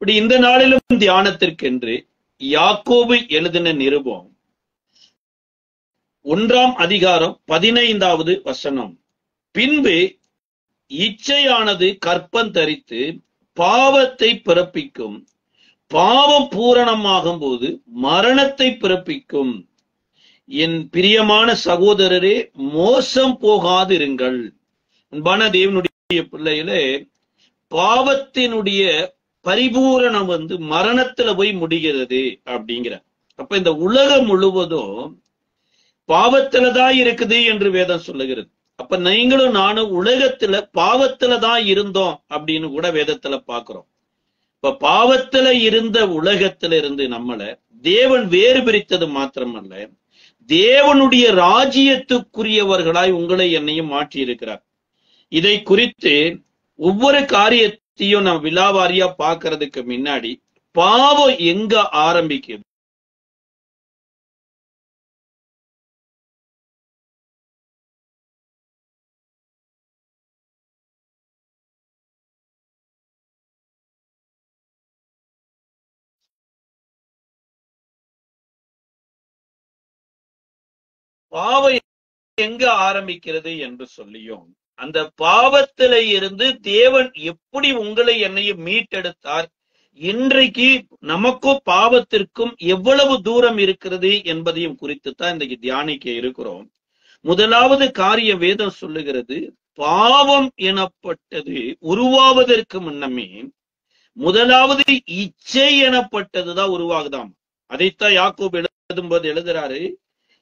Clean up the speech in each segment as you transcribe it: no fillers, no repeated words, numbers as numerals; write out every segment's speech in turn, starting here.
இப்படி இந்த நாளிலும் தியானத்திற்கென்று யாக்கோபு எழுதின நிருபம் 1ஆம் அதிகாரம் 15வது வசனம். பின்பு இச்சையானது கற்பம் தரித்து பாவத்தை பிறப்பிக்கும், பாவம் பூரணமாகும் போது மரணத்தை பிறப்பிக்கும். என் பிரியமான சகோதரரே, மோசம் போகாதிருங்கள். அன்பான தேவனுடைய பிள்ளைகளே, பாவத்தினுடைய பரிபூரணம் மரணத்துல போய் முடிகிறது அப்படிங்கிற. அப்ப இந்த உலகம் முழுவதும் பாவத்துலதான் இருக்குது என்று வேதம் சொல்லுகிறது. அப்ப நீங்களும் நானும் உலகத்துல பாவத்துலதான் இருந்தோம் அப்படின்னு கூட வேதத்துல பாக்குறோம். இப்ப பாவத்துல இருந்த உலகத்துல இருந்து நம்மளை தேவன் வேறு பிரித்தது மாத்திரமல்ல, தேவனுடைய ராஜ்யத்துக்குரியவர்களாய் உங்களை என்னையும் மாற்றி இருக்கிறார். இதை குறித்து ஒவ்வொரு காரியத்தையும் நாம் விலாவாரியா பார்க்கறதுக்கு முன்னாடி பாவம் எங்க ஆரம்பிக்குது? பாவம் எங்க ஆரம்பிக்கிறது என்று சொல்லியும், அந்த பாவத்தில இருந்து தேவன் எப்படி உங்களை என்னையும் மீட்டெடுத்தார், இன்றைக்கு நமக்கும் பாவத்திற்கும் எவ்வளவு தூரம் இருக்கிறது என்பதையும் குறித்து தான் இன்றைக்கு தியானிக்க இருக்கிறோம். முதலாவது காரியம் வேதம் சொல்லுகிறது, பாவம் எனப்பட்டது உருவாவதற்கு முன்னமே முதலாவது இச்சை எனப்பட்டதுதான் உருவாகுதாம். அதைத்தான் யாக்கோபு எழுதும்போது எழுதுறாரு,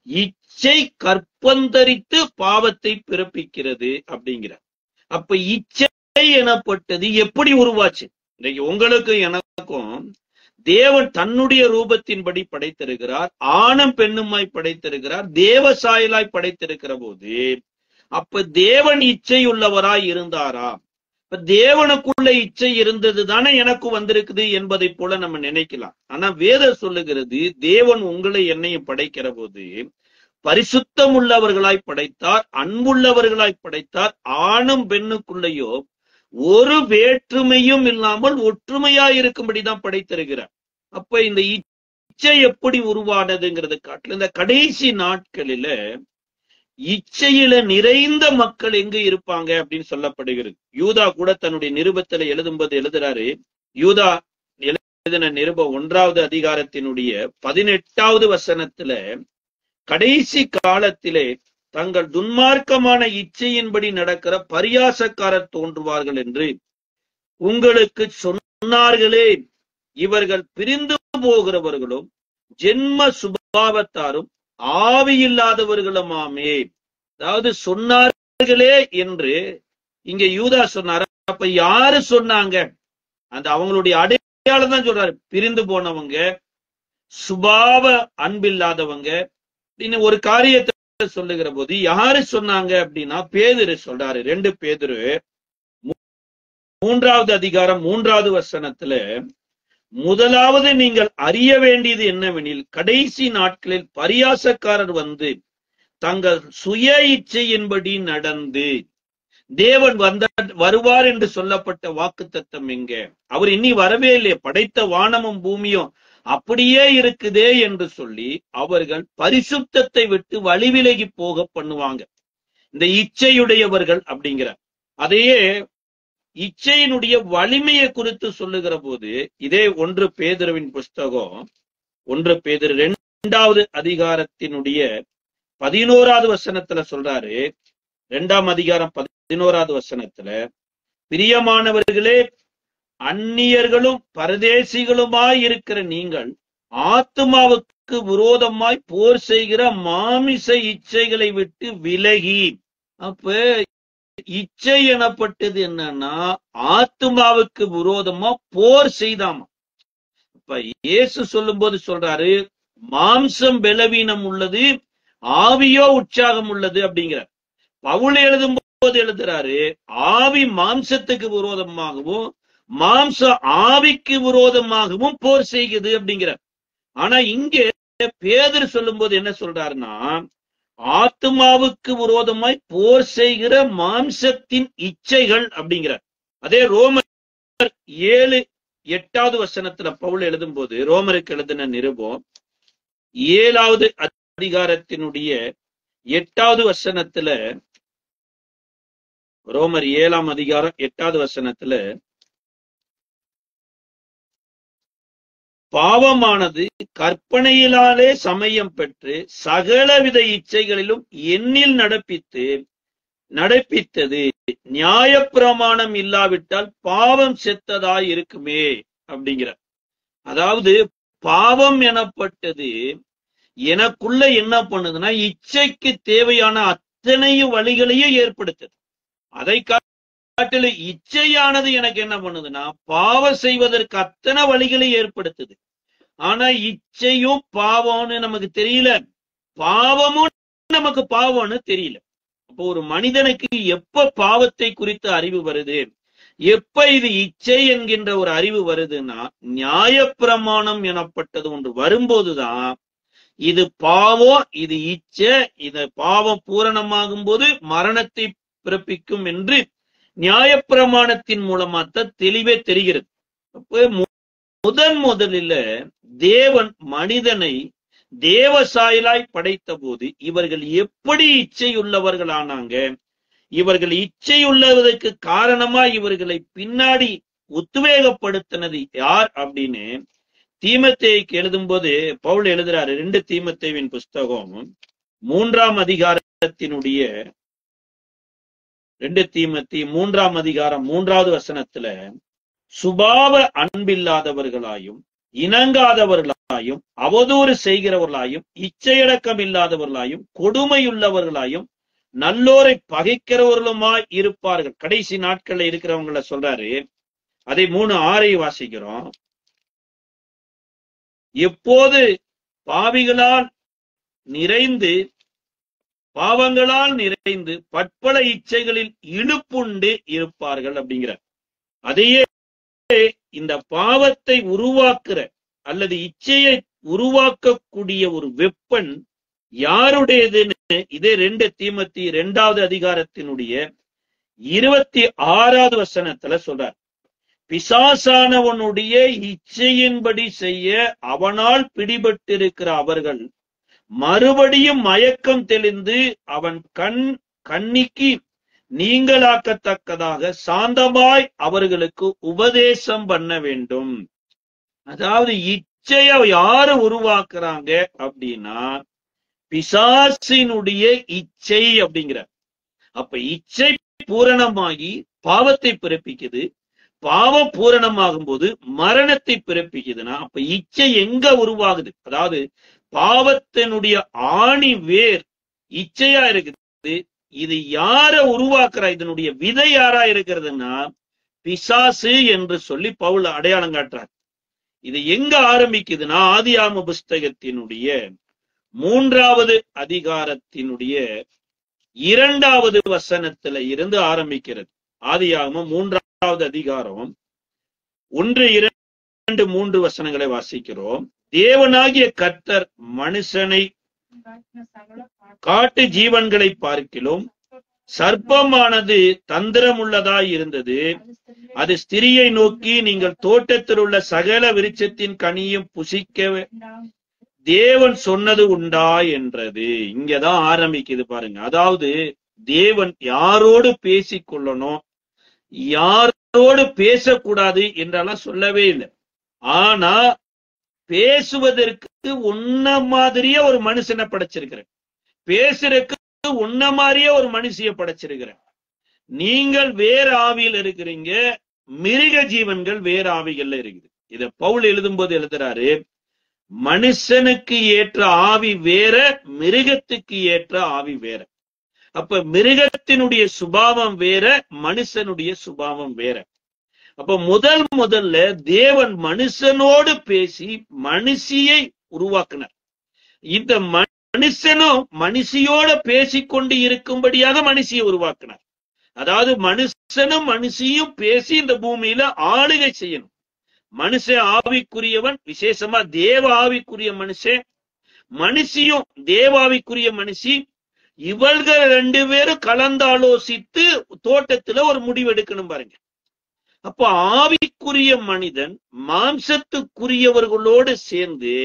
இச்சை கற்பந்தரித்து பாவத்தை பிறப்பிக்கிறது அப்படிங்கிற. அப்ப இச்சை எனப்பட்டது எப்படி உருவாச்சு? இன்னைக்கு உங்களுக்கு எனக்கும் தேவன் தன்னுடைய ரூபத்தின்படி படைத்திருக்கிறார், ஆணும் பெண்ணுமாய் படைத்திருக்கிறார், தேவ சாயலாய் படைத்திருக்கிற போது அப்ப தேவன் இச்சை உள்ளவராய் இருந்தாரா? இப்ப தேவனுக்குள்ள இச்சை இருந்தது தானே எனக்கு வந்திருக்குது என்பதை போல நம்ம நினைக்கலாம். ஆனா வேதம் சொல்லுகிறது, தேவன் உங்களை என்னையும் படைக்கிற போது பரிசுத்தம் உள்ளவர்களாய் படைத்தார், அன்புள்ளவர்களாய் படைத்தார். ஆணும் பெண்ணுக்குள்ளேயோ ஒரு வேற்றுமையும் இல்லாமல் ஒற்றுமையாய் இருக்கும்படிதான் படைத்திருக்கிறார். அப்ப இந்த இச்சை எப்படி உருவானதுங்கிறது காட்டில் இந்த கடைசி நாட்களில இச்சையில நிறைந்த மக்கள் எங்க இருப்பாங்க அப்படின்னு சொல்லப்படுகிறது. யூதா கூட தன்னுடைய நிருபத்துல எழுதும்போது எழுதுறாரு, யூதா எழுதின நிருபம் 1வது அதிகாரத்தினுடைய 18வது வசனத்துல, கடைசி காலத்திலே தங்கள் துன்மார்க்கமான இச்சையின்படி நடக்கிற பரியாசக்காரர் தோன்றுவார்கள் என்று உங்களுக்கு சொன்னார்களே, இவர்கள் பிரிந்து போகிறவர்களும் ஜென்ம சுபாவத்தாரும் ஆவியில்லாதவர்களுமாமே. அதாவது சொன்னார்களே என்று இங்க யூதா சொன்னார். அப்ப யாரு சொன்னாங்க? அந்த அவங்களுடைய அடையாளம் தான் சொல்றாரு. பிரிந்து போனவங்க, சுபாவ அன்பில்லாதவங்க. ஒரு காரியத்தை சொல்லுகிற போது யாரு சொன்னாங்க அப்படின்னா பேதுரு சொல்றாரு. 2 பேதுரு 3வது அதிகாரம் 3வது வசனத்துல, முதலாவது நீங்கள் அறிய வேண்டியது என்னவெனில், கடைசி நாட்களில் பரியாசக்காரர் வந்து தங்கள் சுய இச்சையின்படி நடந்து, தேவன் வருவார் என்று சொல்லப்பட்ட வாக்குத்தத்தம் எங்க? அவர் இனி வரவே இல்லையே, படைத்த வானமும் பூமியும் அப்படியே இருக்குதே என்று சொல்லி அவர்கள் பரிசுத்தத்தை விட்டு வழிவிலகி போக பண்ணுவாங்க. இந்த இச்சையுடையவர்கள் அப்படிங்கிற. அதையே இச்சையினுடைய வலிமையை குறித்து சொல்லுகிற போது இதே 1 பேதுருவின் புஸ்தகம் 1 பேதுரு 2வது அதிகாரத்தினுடைய 11வது வசனத்துல சொல்றாரு. 2ஆம் அதிகாரம் 11வது வசனத்துல, பிரியமானவர்களே, அந்நியர்களும் பரதேசிகளுமாய் இருக்கிற நீங்கள் ஆத்துமாவுக்கு விரோதமாய் போர் செய்கிற மாமிச இச்சைகளை விட்டு விலகி. அப்ப இச்சை எனப்பட்டது என்னன்னா ஆத்துமாவுக்கு விரோதமா போர் செய்தாமா. அப்ப இயேசு சொல்லும் போது சொல்றாரு, மாம்சம் பலவீனம் உள்ளது, ஆவியோ உற்சாகம் உள்ளது அப்படிங்கிறார். பவுல் எழுதும் போது எழுதுறாரு, ஆவி மாம்சத்துக்கு விரோதமாகவும் மாம்ச ஆவிக்கு விரோதமாகவும் போர் செய்கிறது அப்படிங்கிறார். ஆனா இங்கே பேதுரு சொல்லும் போது என்ன சொல்றாருன்னா, ஆத்துமாவுக்கு விரோதமாய் போர் செய்கிற மாம்சத்தின் இச்சைகள் அப்படிங்கிறார். அதே ரோமர் 8வது வசனத்துல பவுல் எழுதும் போது, ரோமருக்கு எழுதின நிருபம் 7வது அதிகாரத்தினுடைய 8வது வசனத்துல, ரோமர் 7ஆம் அதிகாரம் 8வது வசனத்துல, பாவமானது கற்பனையினாலே சமயம் பெற்று சகலவித இச்சைகளிலும் எண்ணில் நடப்பித்தது நியாயப்பிரமாணம் இல்லாவிட்டால் பாவம் செத்ததாய் இருக்குமே அப்படிங்கிற. அதாவது பாவம் எனப்பட்டது எனக்குள்ள என்ன பண்ணுதுன்னா, இச்சைக்கு தேவையான அத்தனை வழிகளையும் ஏற்படுத்துது. அதை காட்டில இச்சையானது எனக்கு என்ன பண்ணுதுன்னா, பாவம் செய்வதற்கு அத்தனை வழிகளை ஏற்படுத்துது. ஆனா இச்சையும் பாவம்னு நமக்கு தெரியல, பாவமும் நமக்கு பாவம்னு தெரியல. அப்போ ஒரு மனிதனுக்கு எப்ப பாவத்தை குறித்த அறிவு வருது, எப்ப இது இச்சை என்கின்ற ஒரு அறிவு வருதுன்னா, நியாயப்பிரமாணம் எனப்பட்டது ஒன்று வரும்போதுதான் இது பாவம், இது இச்சை, இது பாவம் பூரணமாகும் போது மரணத்தை பிறப்பிக்கும் என்று நியாயப்பிரமாணத்தின் மூலமாத்தான் தெளிவே தெரிகிறது. அப்ப முதலில் தேவன் மனிதனை தேவ சாயலாய் படைத்த போது இவர்கள் எப்படி இச்சையுள்ளவர்கள் ஆனாங்க, இவர்கள் இச்சையுள்ளதற்கு காரணமா இவர்களை பின்னாடி உத்வேகப்படுத்தினது யார் அப்படின்னு தீமோத்தேயுக்கு எழுதும் போது பவுல் எழுதுறாரு. 2 தீமோத்தேயுவின் புஸ்தகம் 3ஆம் அதிகாரத்தினுடைய 2 தீமோத்தேயு 3ஆம் அதிகாரம் 3வது வசனத்துல, சுபாவ அன்பில்லாதவர்களாயும் இணங்காதவர்களாயும் அவதூறு செய்கிறவர்களாயும் இச்சையடக்கம் இல்லாதவர்களாயும் கொடுமையுள்ளவர்களாயும் நல்லோரை பகைக்கிறவர்களுமாய் இருப்பார்கள். கடைசி நாட்கள்ல இருக்கிறவங்கள சொல்றாரு. அதை 3:6 வாசிக்கிறோம். எப்போது பாவங்களால் நிறைந்து பற்பல இச்சைகளில் இழுப்புண்டு இருப்பார்கள் அப்படிங்கிற. அதையே இந்த பாவத்தை உருவாக்குற அல்லது இச்சையை உருவாக்கக்கூடிய ஒரு வெப்பன் யாருடையதுன்னு இதே 2 தீமோத்தேயு 2வது அதிகாரத்தினுடைய 26வது வசனத்துல சொல்றார். பிசாசானவனுடைய இச்சையின்படி செய்ய அவனால் பிடிபட்டிருக்கிற அவர்கள் மறுபடியும் மயக்கம் தெளிந்து அவன் கண்ணிக்கு நீங்களாக்கத்தக்கதாக சாந்தமாய் அவர்களுக்கு உபதேசம் பண்ண வேண்டும். அதாவது இச்சையை யாரு உருவாக்குறாங்க அப்படின்னா, பிசாசினுடைய இச்சை அப்படிங்கிற. அப்ப இச்சை பூரணமாகி பாவத்தை பிறப்பிக்குது, பாவம் பூரணமாகும் போது மரணத்தை பிறப்பிக்குதுன்னா, அப்ப இச்சை எங்க உருவாகுது? அதாவது பாவத்தினுடைய ஆணி வேர் இச்சையா இருக்குது. இது யார உருவாக்குறா? இதனுடைய விதை யாரா இருக்கிறதுன்னா பிசாசு என்று சொல்லி பவுல் அடையாளம் காட்டுறார். இது எங்க ஆரம்பிக்குதுன்னா, ஆதியாகம புஸ்தகத்தினுடைய 3வது அதிகாரத்தினுடைய 2வது வசனத்துல இருந்து ஆரம்பிக்கிறது. ஆதியாகமம் 3வது அதிகாரம் 1, 2, 3 வசனங்களை வாசிக்கிறோம். தேவனாகிய கர்த்தர் மனுஷனை காட்டு ஜீவன்களை பார்க்கிலும் சர்ப்பமானது தந்திரமுள்ளதாய் இருந்தது. அது ஸ்திரியை நோக்கி, நீங்கள் தோட்டத்தில் உள்ள சகல விருட்சத்தின் கனியும் புசிக்க தேவன் சொன்னது உண்டா என்றது. இங்கதான் ஆரம்பிக்குது பாருங்க. அதாவது தேவன் யாரோடு பேசிக்கொள்ளணும், யாரோடு பேசக்கூடாது என்றெல்லாம் சொல்லவே இல்லை. ஆனா பேசுவதற்கு உன்ன மாதிரியே ஒரு மனுஷனை படைச்சிருக்கிறேன், பேசுறதுக்கு உன்ன மாதிரியே ஒரு மனுஷிய படைச்சிருக்கிறேன். நீங்கள் வேற ஆவியில் இருக்கிறீங்க, மிருக ஜீவன்கள் வேற ஆவிகள்ல இருக்குது. இத பவுல் எழுதும் போது எழுதுறாரு, மனுஷனுக்கு ஏற்ற ஆவி வேற, மிருகத்துக்கு ஏற்ற ஆவி வேற. அப்ப மிருகத்தினுடைய சுபாவம் வேற, மனுஷனுடைய சுபாவம் வேற. அப்ப முதல்ல தேவன் மனுஷனோடு பேசி மனுஷியை உருவாக்கினார். இந்த மனுஷனும் மனுஷியோட பேசிக்கொண்டு இருக்கும்படியாக மனுஷியை உருவாக்கினார். அதாவது மனுஷனும் மனுஷியும் பேசி இந்த பூமியில ஆளுகை செய்யணும். மனுஷன் ஆவிக்குரியவன், விசேஷமா தேவ ஆவிக்குரிய மனுஷன், மனுஷியும் தேவாவிக்குரிய மனுஷி. இவர்கள் 2 பேரும் கலந்தாலோசித்து தோட்டத்துல ஒரு முடிவு எடுக்கணும் பாருங்க. அப்ப ஆவிக்குரிய மனிதன் மாம்சத்துக்குரியவர்களோடு சேர்ந்து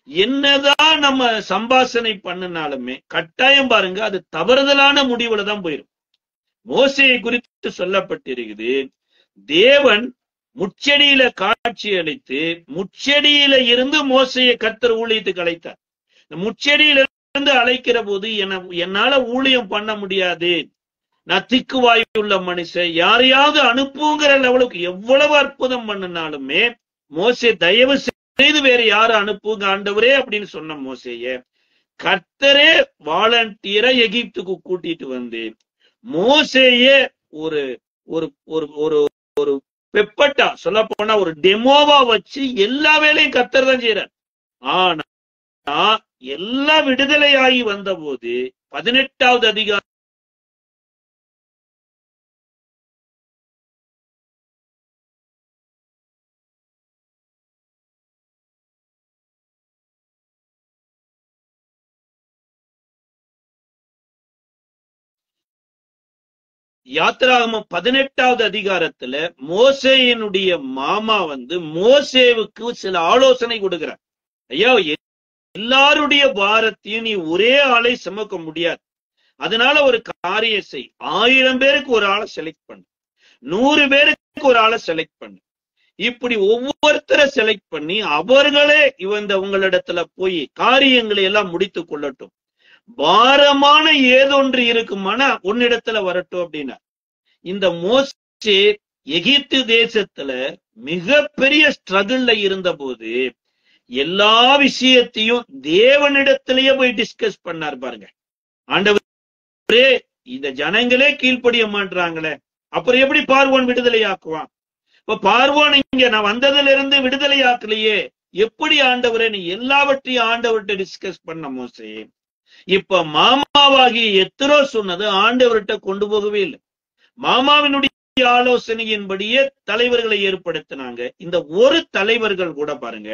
என்னதான் நம்ம சம்பாஷணை பண்ணினாலுமே கட்டாயம் பாருங்க, அது தவறுதலான முடிவுல தான் போயிடும். மோசேயை குறித்து சொல்லப்பட்டிருக்குது, தேவன் முச்செடியில காட்சி அளித்து முச்செடியில இருந்து மோசையை கர்த்தர் ஊழியத்துக்கு அழைத்தார். முச்செடியில இருந்து அழைக்கிற போது என்னால ஊழியம் பண்ண முடியாது, நான் திக்கு வாயுள்ள மனுஷன், யாரையாவது அனுப்புங்கிற லெவலுக்கு எவ்வளவு அற்புதம் பண்ணினாலுமே மோசே தயவு செய்து வேற யாரும் அனுப்புங்க ஆண்டவரே அப்படின்னு சொன்ன மோசேய கர்த்தரே வாலண்டியரா எகிப்துக்கு கூட்டிட்டு வந்து மோசேயே ஒரு ஒரு ஒரு ஒரு பெப்பட்டா சொல்ல போனா ஒரு டெமோவா வச்சு எல்லா வேலையும் கர்த்தர் தான் செய்யறார். ஆனா எல்லாம் விடுதலையாகி வந்த போது 18வது அதிகாரம் யாத்திராகமம் 18வது அதிகாரத்துல மோசேயினுடைய மாமா வந்து மோசேவுக்கு சில ஆலோசனை கொடுக்கிறார். ஐயா, எல்லாருடைய பாரத்தையும் நீ ஒரே ஆளை சுமக்க முடியாது, அதனால ஒரு காரியம் செய், 1000 பேருக்கு ஒரு ஆளை செலக்ட் பண்ணு, 100 பேருக்கு ஒரு ஆளை செலக்ட் பண்ணு, இப்படி ஒவ்வொருத்தரை செலக்ட் பண்ணி அவர்களே உங்களிடத்துல போய் காரியங்களை எல்லாம் முடித்து கொள்ளட்டும், பாரமான ஏதொன்று இருக்குமானா உன்னிடத்துல வரட்டும் அப்படின்னா. இந்த மோசே எகிப்து தேசத்துல மிகப்பெரிய ஸ்ட்ரகிள்ல இருந்த போது எல்லா விஷயத்தையும் தேவனிடத்திலேயே போய் டிஸ்கஸ் பண்ணார். பாருங்க, ஆண்டவரே இந்த ஜனங்களே கீழ்ப்படிய மாட்டாங்களே, அப்புறம் எப்படி பார்வோன் விடுதலை ஆக்குவான்? இப்ப பார்வோன் இங்க நான் வந்ததுல இருந்து விடுதலை ஆக்கலையே, எப்படி ஆண்டவரே? நீ எல்லாவற்றையும் ஆண்டவர்கிட்ட டிஸ்கஸ் பண்ண மோசே. இப்ப மாமாவாகி எத்திரோ சொன்னது ஆண்டவர்கிட்ட கொண்டு போகவே இல்லை. மாமாவினுடைய ஆலோசனையின்படியே தலைவர்களை ஏற்படுத்தினாங்க. இந்த ஒரு தலைவர்கள் கூட பாருங்க,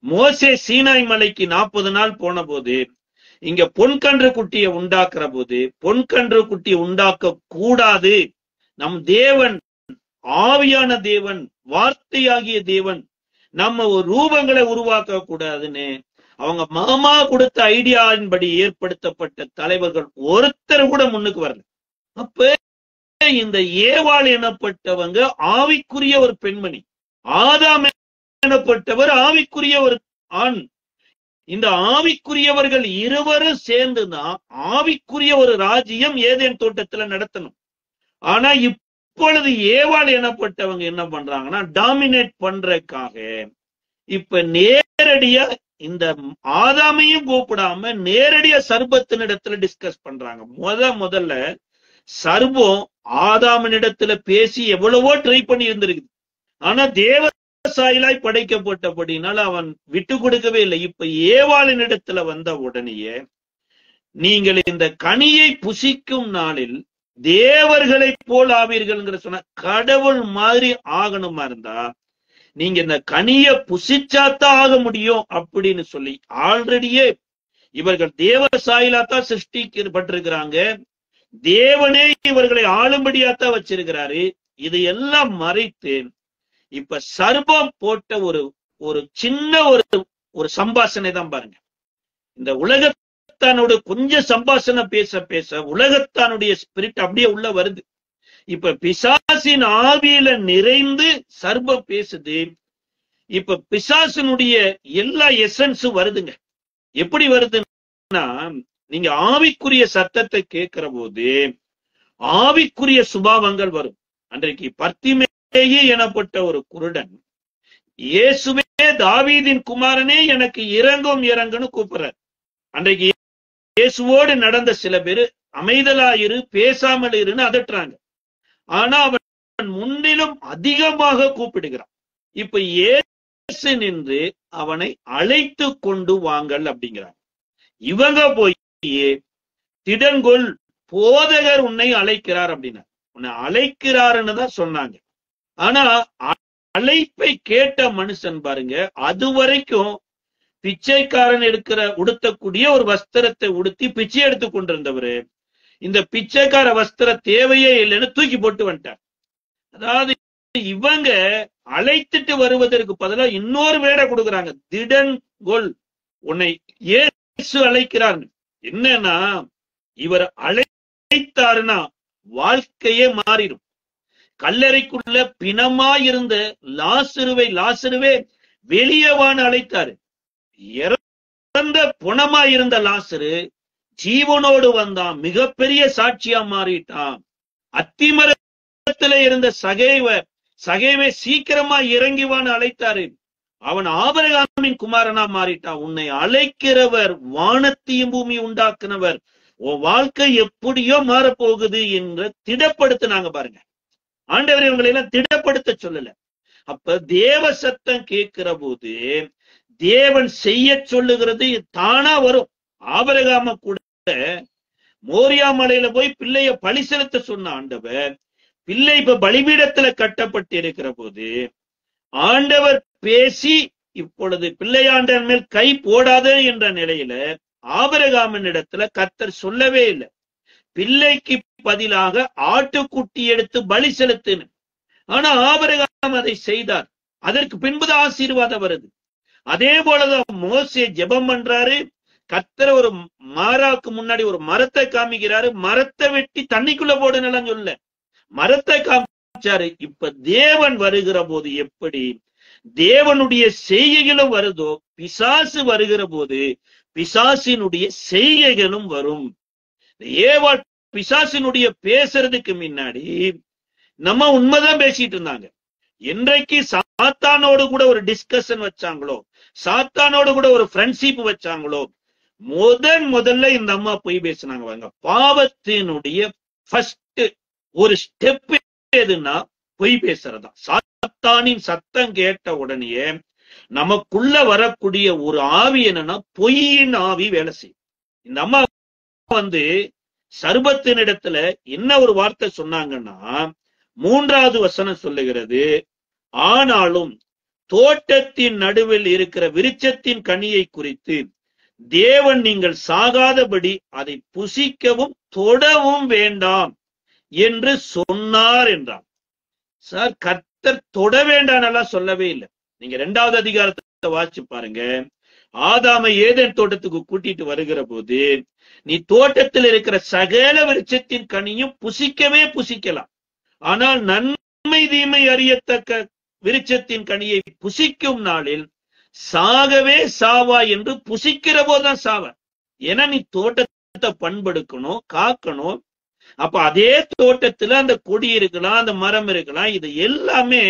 மோசே சீனாய் மலைக்கு 40 நாள் போன போது இங்க பொன்கன்று குட்டியை உண்டாக்குற போது பொன்கன்று குட்டியை உண்டாக்க கூடாது, நம் தேவன் ஆவியான தேவன், வார்த்தையாகிய தேவன், நம்ம ஒரு ரூபங்களை உருவாக்க கூடாதுன்னு அவங்க மாமா கொடுத்த ஐடியாவின்படி ஏற்படுத்தப்பட்ட தலைவர்கள் ஒருத்தர் கூட முன்னுக்கு வரல. அப்ப இந்த ஏவாள் எனப்பட்டவங்க ஆவிக்குரிய ஒரு பெண்மணி, ஆதாம் எனப்பட்டவர் ஆவிக்குரிய ஒரு ஆண். இந்த ஆவிக்குரியவர்கள் இருவரும் சேர்ந்துதான் ஆவிக்குரிய ஒரு ராஜ்யம் ஏதேன் தோட்டத்துல நடத்தணும். ஆனா இப்பொழுது ஏவாள் எனப்பட்டவங்க என்ன பண்றாங்கன்னா டாமினேட் பண்றதுக்காக இப்ப நேரடியா இந்த ஆதாமையும் கூப்பிடாம நேரடியா சர்பத்தினிடத்துல டிஸ்கஸ் பண்றாங்க. முதல்ல சர்பம் ஆதாமினிடத்துல பேசி எவ்வளவோ ட்ரை பண்ணி இருந்திருக்கு, ஆனா தேவ சாயலாய் படைக்கப்பட்டபடினால அவன் விட்டு கொடுக்கவே இல்லை. இப்ப ஏவாளினிடத்துல வந்த உடனேயே நீங்கள் இந்த கனியை புசிக்கும் நாளில் தேவர்களை போல் ஆவீர்கள்ங்கிற சொன்ன கடவுள் மாதிரி ஆகணுமா இருந்தா நீங்க இந்த கனிய புசிச்சாத்தான் ஆக முடியும் அப்படின்னு சொல்லி ஆல்ரெடியே இவர்கள் தேவ சாயலாத்தான் சிருஷ்டிக்கப்பட்டிருக்கிறாங்க. தேவனே இவர்களை ஆளும்படியாத்தான் வச்சிருக்கிறாரு. இது எல்லாம் மறைத்து இப்ப சர்பம் போட்ட ஒரு சின்ன ஒரு சம்பாஷணை தான் பாருங்க. இந்த உலகத்தானோட கொஞ்சம் சம்பாஷணை பேச பேச உலகத்தானுடைய ஸ்பிரிட் அப்படியே உள்ள வருது. இப்ப பிசாசின் ஆவியில நிறைந்து சர்பம் பேசுது. இப்ப பிசாசினுடைய எல்லா எசன்ஸும் வருதுங்க. எப்படி வருதுன்னா, நீங்க ஆவிக்குரிய சத்தத்தை கேட்கிற போது ஆவிக்குரிய சுபாவங்கள் வரும். அன்றைக்கு பர்த்திமேயு எனப்பட்ட ஒரு குருடன் இயேசுவே தாவீதின் குமாரனே எனக்கு இறங்குன்னு கூப்பிடுறார். அன்றைக்கு இயேசுவோடு நடந்த சில பேரு அமைதலாயிரு, பேசாமல் இருன்னு அதட்டுறாங்க. ஆனா அவன் முன்னிலும் அதிகமாக கூப்பிடுகிறான். இப்ப இயேசு நின்று அவனை அழைத்து கொண்டு வாங்கள் அப்படிங்கிறாங்க. இவங்க போய் திடன்கொள், போதகர் உன்னை அழைக்கிறார் அப்படின்னா உன்னை அழைக்கிறாருன்னு தான் சொன்னாங்க. ஆனா அழைப்பை கேட்ட மனுஷன் பாருங்க, அது வரைக்கும் பிச்சைக்காரன் உடுத்தக்கூடிய ஒரு வஸ்திரத்தை உடுத்தி பிச்சை எடுத்து கொண்டிருந்தவரு இந்த பிச்சைக்கார வஸ்திர தேவையே இல்லைன்னு தூக்கி போட்டு வந்துட்டார். அதாவது இவங்க அழைத்துட்டு வருவதற்கு பதிலா இன்னொரு வேடை கொடுக்குறாங்க. திடன் கொள், உன்னை இயேசு அழைக்கிறார். என்னன்னா, இவர் அழைத்தாருன்னா வாழ்க்கையே மாறிடும். கல்லறைக்குள்ள பிணமாயிருந்த லாசருவே வெளியவான்னு அழைத்தாரு. இறந்த புணமாயிருந்த லாசரு ஜீவனோடு வந்தான், மிகப்பெரிய சாட்சியா மாறிட்டான். அத்திமரத்துல இருந்த சகேவை சீக்கிரமா இறங்கிவான்னு அழைத்தாரு. அவன் ஆபிரகாமின் குமாரனா மாறிட்டான். உன்னை அழைக்கிறவர் வானத்தையும் பூமி உண்டாக்குனவர். உன் வாழ்க்கை எப்படியோ மாறப்போகுது என்று திடப்படுத்தினாங்க பாருங்க. ஆண்டவர் இவங்களை எல்லாம் திடப்படுத்த சொல்லல. அப்ப தேவ சத்தம் கேட்கிற போது தேவன் செய்ய சொல்லுகிறது தானா வரும். ஆபிரகாம கூட மோரியா மலையில போய் பிள்ளைய பலி செலுத்த சொன்ன ஆண்டவர், பிள்ளை இப்ப பலிபீடத்துல கட்டப்பட்டு இருக்கிற போது ஆண்டவர் பேசி இப்பொழுது பிள்ளையாண்டன் மேல் கை போடாத என்ற நிலையில ஆபிரகாமின் இடத்துல கர்த்தர் சொல்லவே இல்லை. பிள்ளைக்கு பதிலாக ஆட்டுக்குட்டி எடுத்து பலி செலுத்தின. ஆனா ஆபிரகாம் அதை செய்தார். அதற்கு பின்புதான் ஆசீர்வாதம் வருது. அதே போலதான் மோசே ஜெபம் பண்றாரு. கர்த்தர் ஒரு மாறாக்கு முன்னாடி ஒரு மரத்தை காமிக்கிறாரு. மரத்தை வெட்டி தண்ணிக்குள்ள போடுனலாம் சொல்ல, மரத்தை காமிச்சாரு. இப்ப தேவன் வருகிற போது எப்படி தேவனுடைய செய்கைகளும் வருதோ, பிசாசு வருகிற போது பிசாசினுடைய செய்கைகளும் வரும். ஏவாள் பிசாசினுடைய பேசுறதுக்கு முன்னாடி நம்ம உண்மைதான் பேசிட்டு இருந்தாங்க. என்றைக்கு சாத்தானோடு கூட ஒரு டிஸ்கஷன் வச்சாங்களோ, சாத்தானோடு கூட ஒரு ஃப்ரெண்ட்ஷிப் வச்சாங்களோ, முதல்ல இந்த அம்மா போய் பேசினாங்க. வாங்க, பாவத்தினுடைய ஃபர்ஸ்ட் ஒரு ஸ்டெப் எதுன்னா பொய் பேசுறதா. சாத்தானின் சத்தம் கேட்ட உடனே நமக்குள்ள வரக்கூடிய ஒரு ஆவி என்னன்னா பொய்யின் ஆவி வேலை செய்யும். இந்த அம்மா சர்பத்தின் இடத்துல என்ன ஒரு வார்த்தை சொன்னாங்கன்னா, 3வது வசனம் சொல்லுகிறது, ஆனாலும் தோட்டத்தின் நடுவில் இருக்கிற விருட்சத்தின் கனியை குறித்து தேவன் நீங்கள் சாகாதபடி அதை புசிக்கவும் தொடவும் வேண்டாம் என்று சொன்னார் என்றார். சார், கர்த்தர் தொட வேண்டாம் சொல்லவே இல்லை. நீங்க 2வது அதிகாரத்தை வாசிச்சு பாருங்க. ஆதாமை ஏதேன் தோட்டத்துக்கு கூட்டிட்டு வருகிற போது, நீ தோட்டத்தில் இருக்கிற சகல விருட்சத்தின் கனியும் புசிக்கவே புசிக்கலாம், ஆனால் நன்மை தீமை அறியத்தக்க விருட்சத்தின் கனியை புசிக்கும் நாளில் சாகவே சாவா என்று புசிக்கிற போதுதான் சாவ. ஏன்னா நீ தோட்டத்தை பண்படுக்கணும், காக்கணும். அப்ப அதே தோட்டத்துல அந்த கொடி இருக்கலாம், அந்த மரம் இருக்கலாம். இது எல்லாமே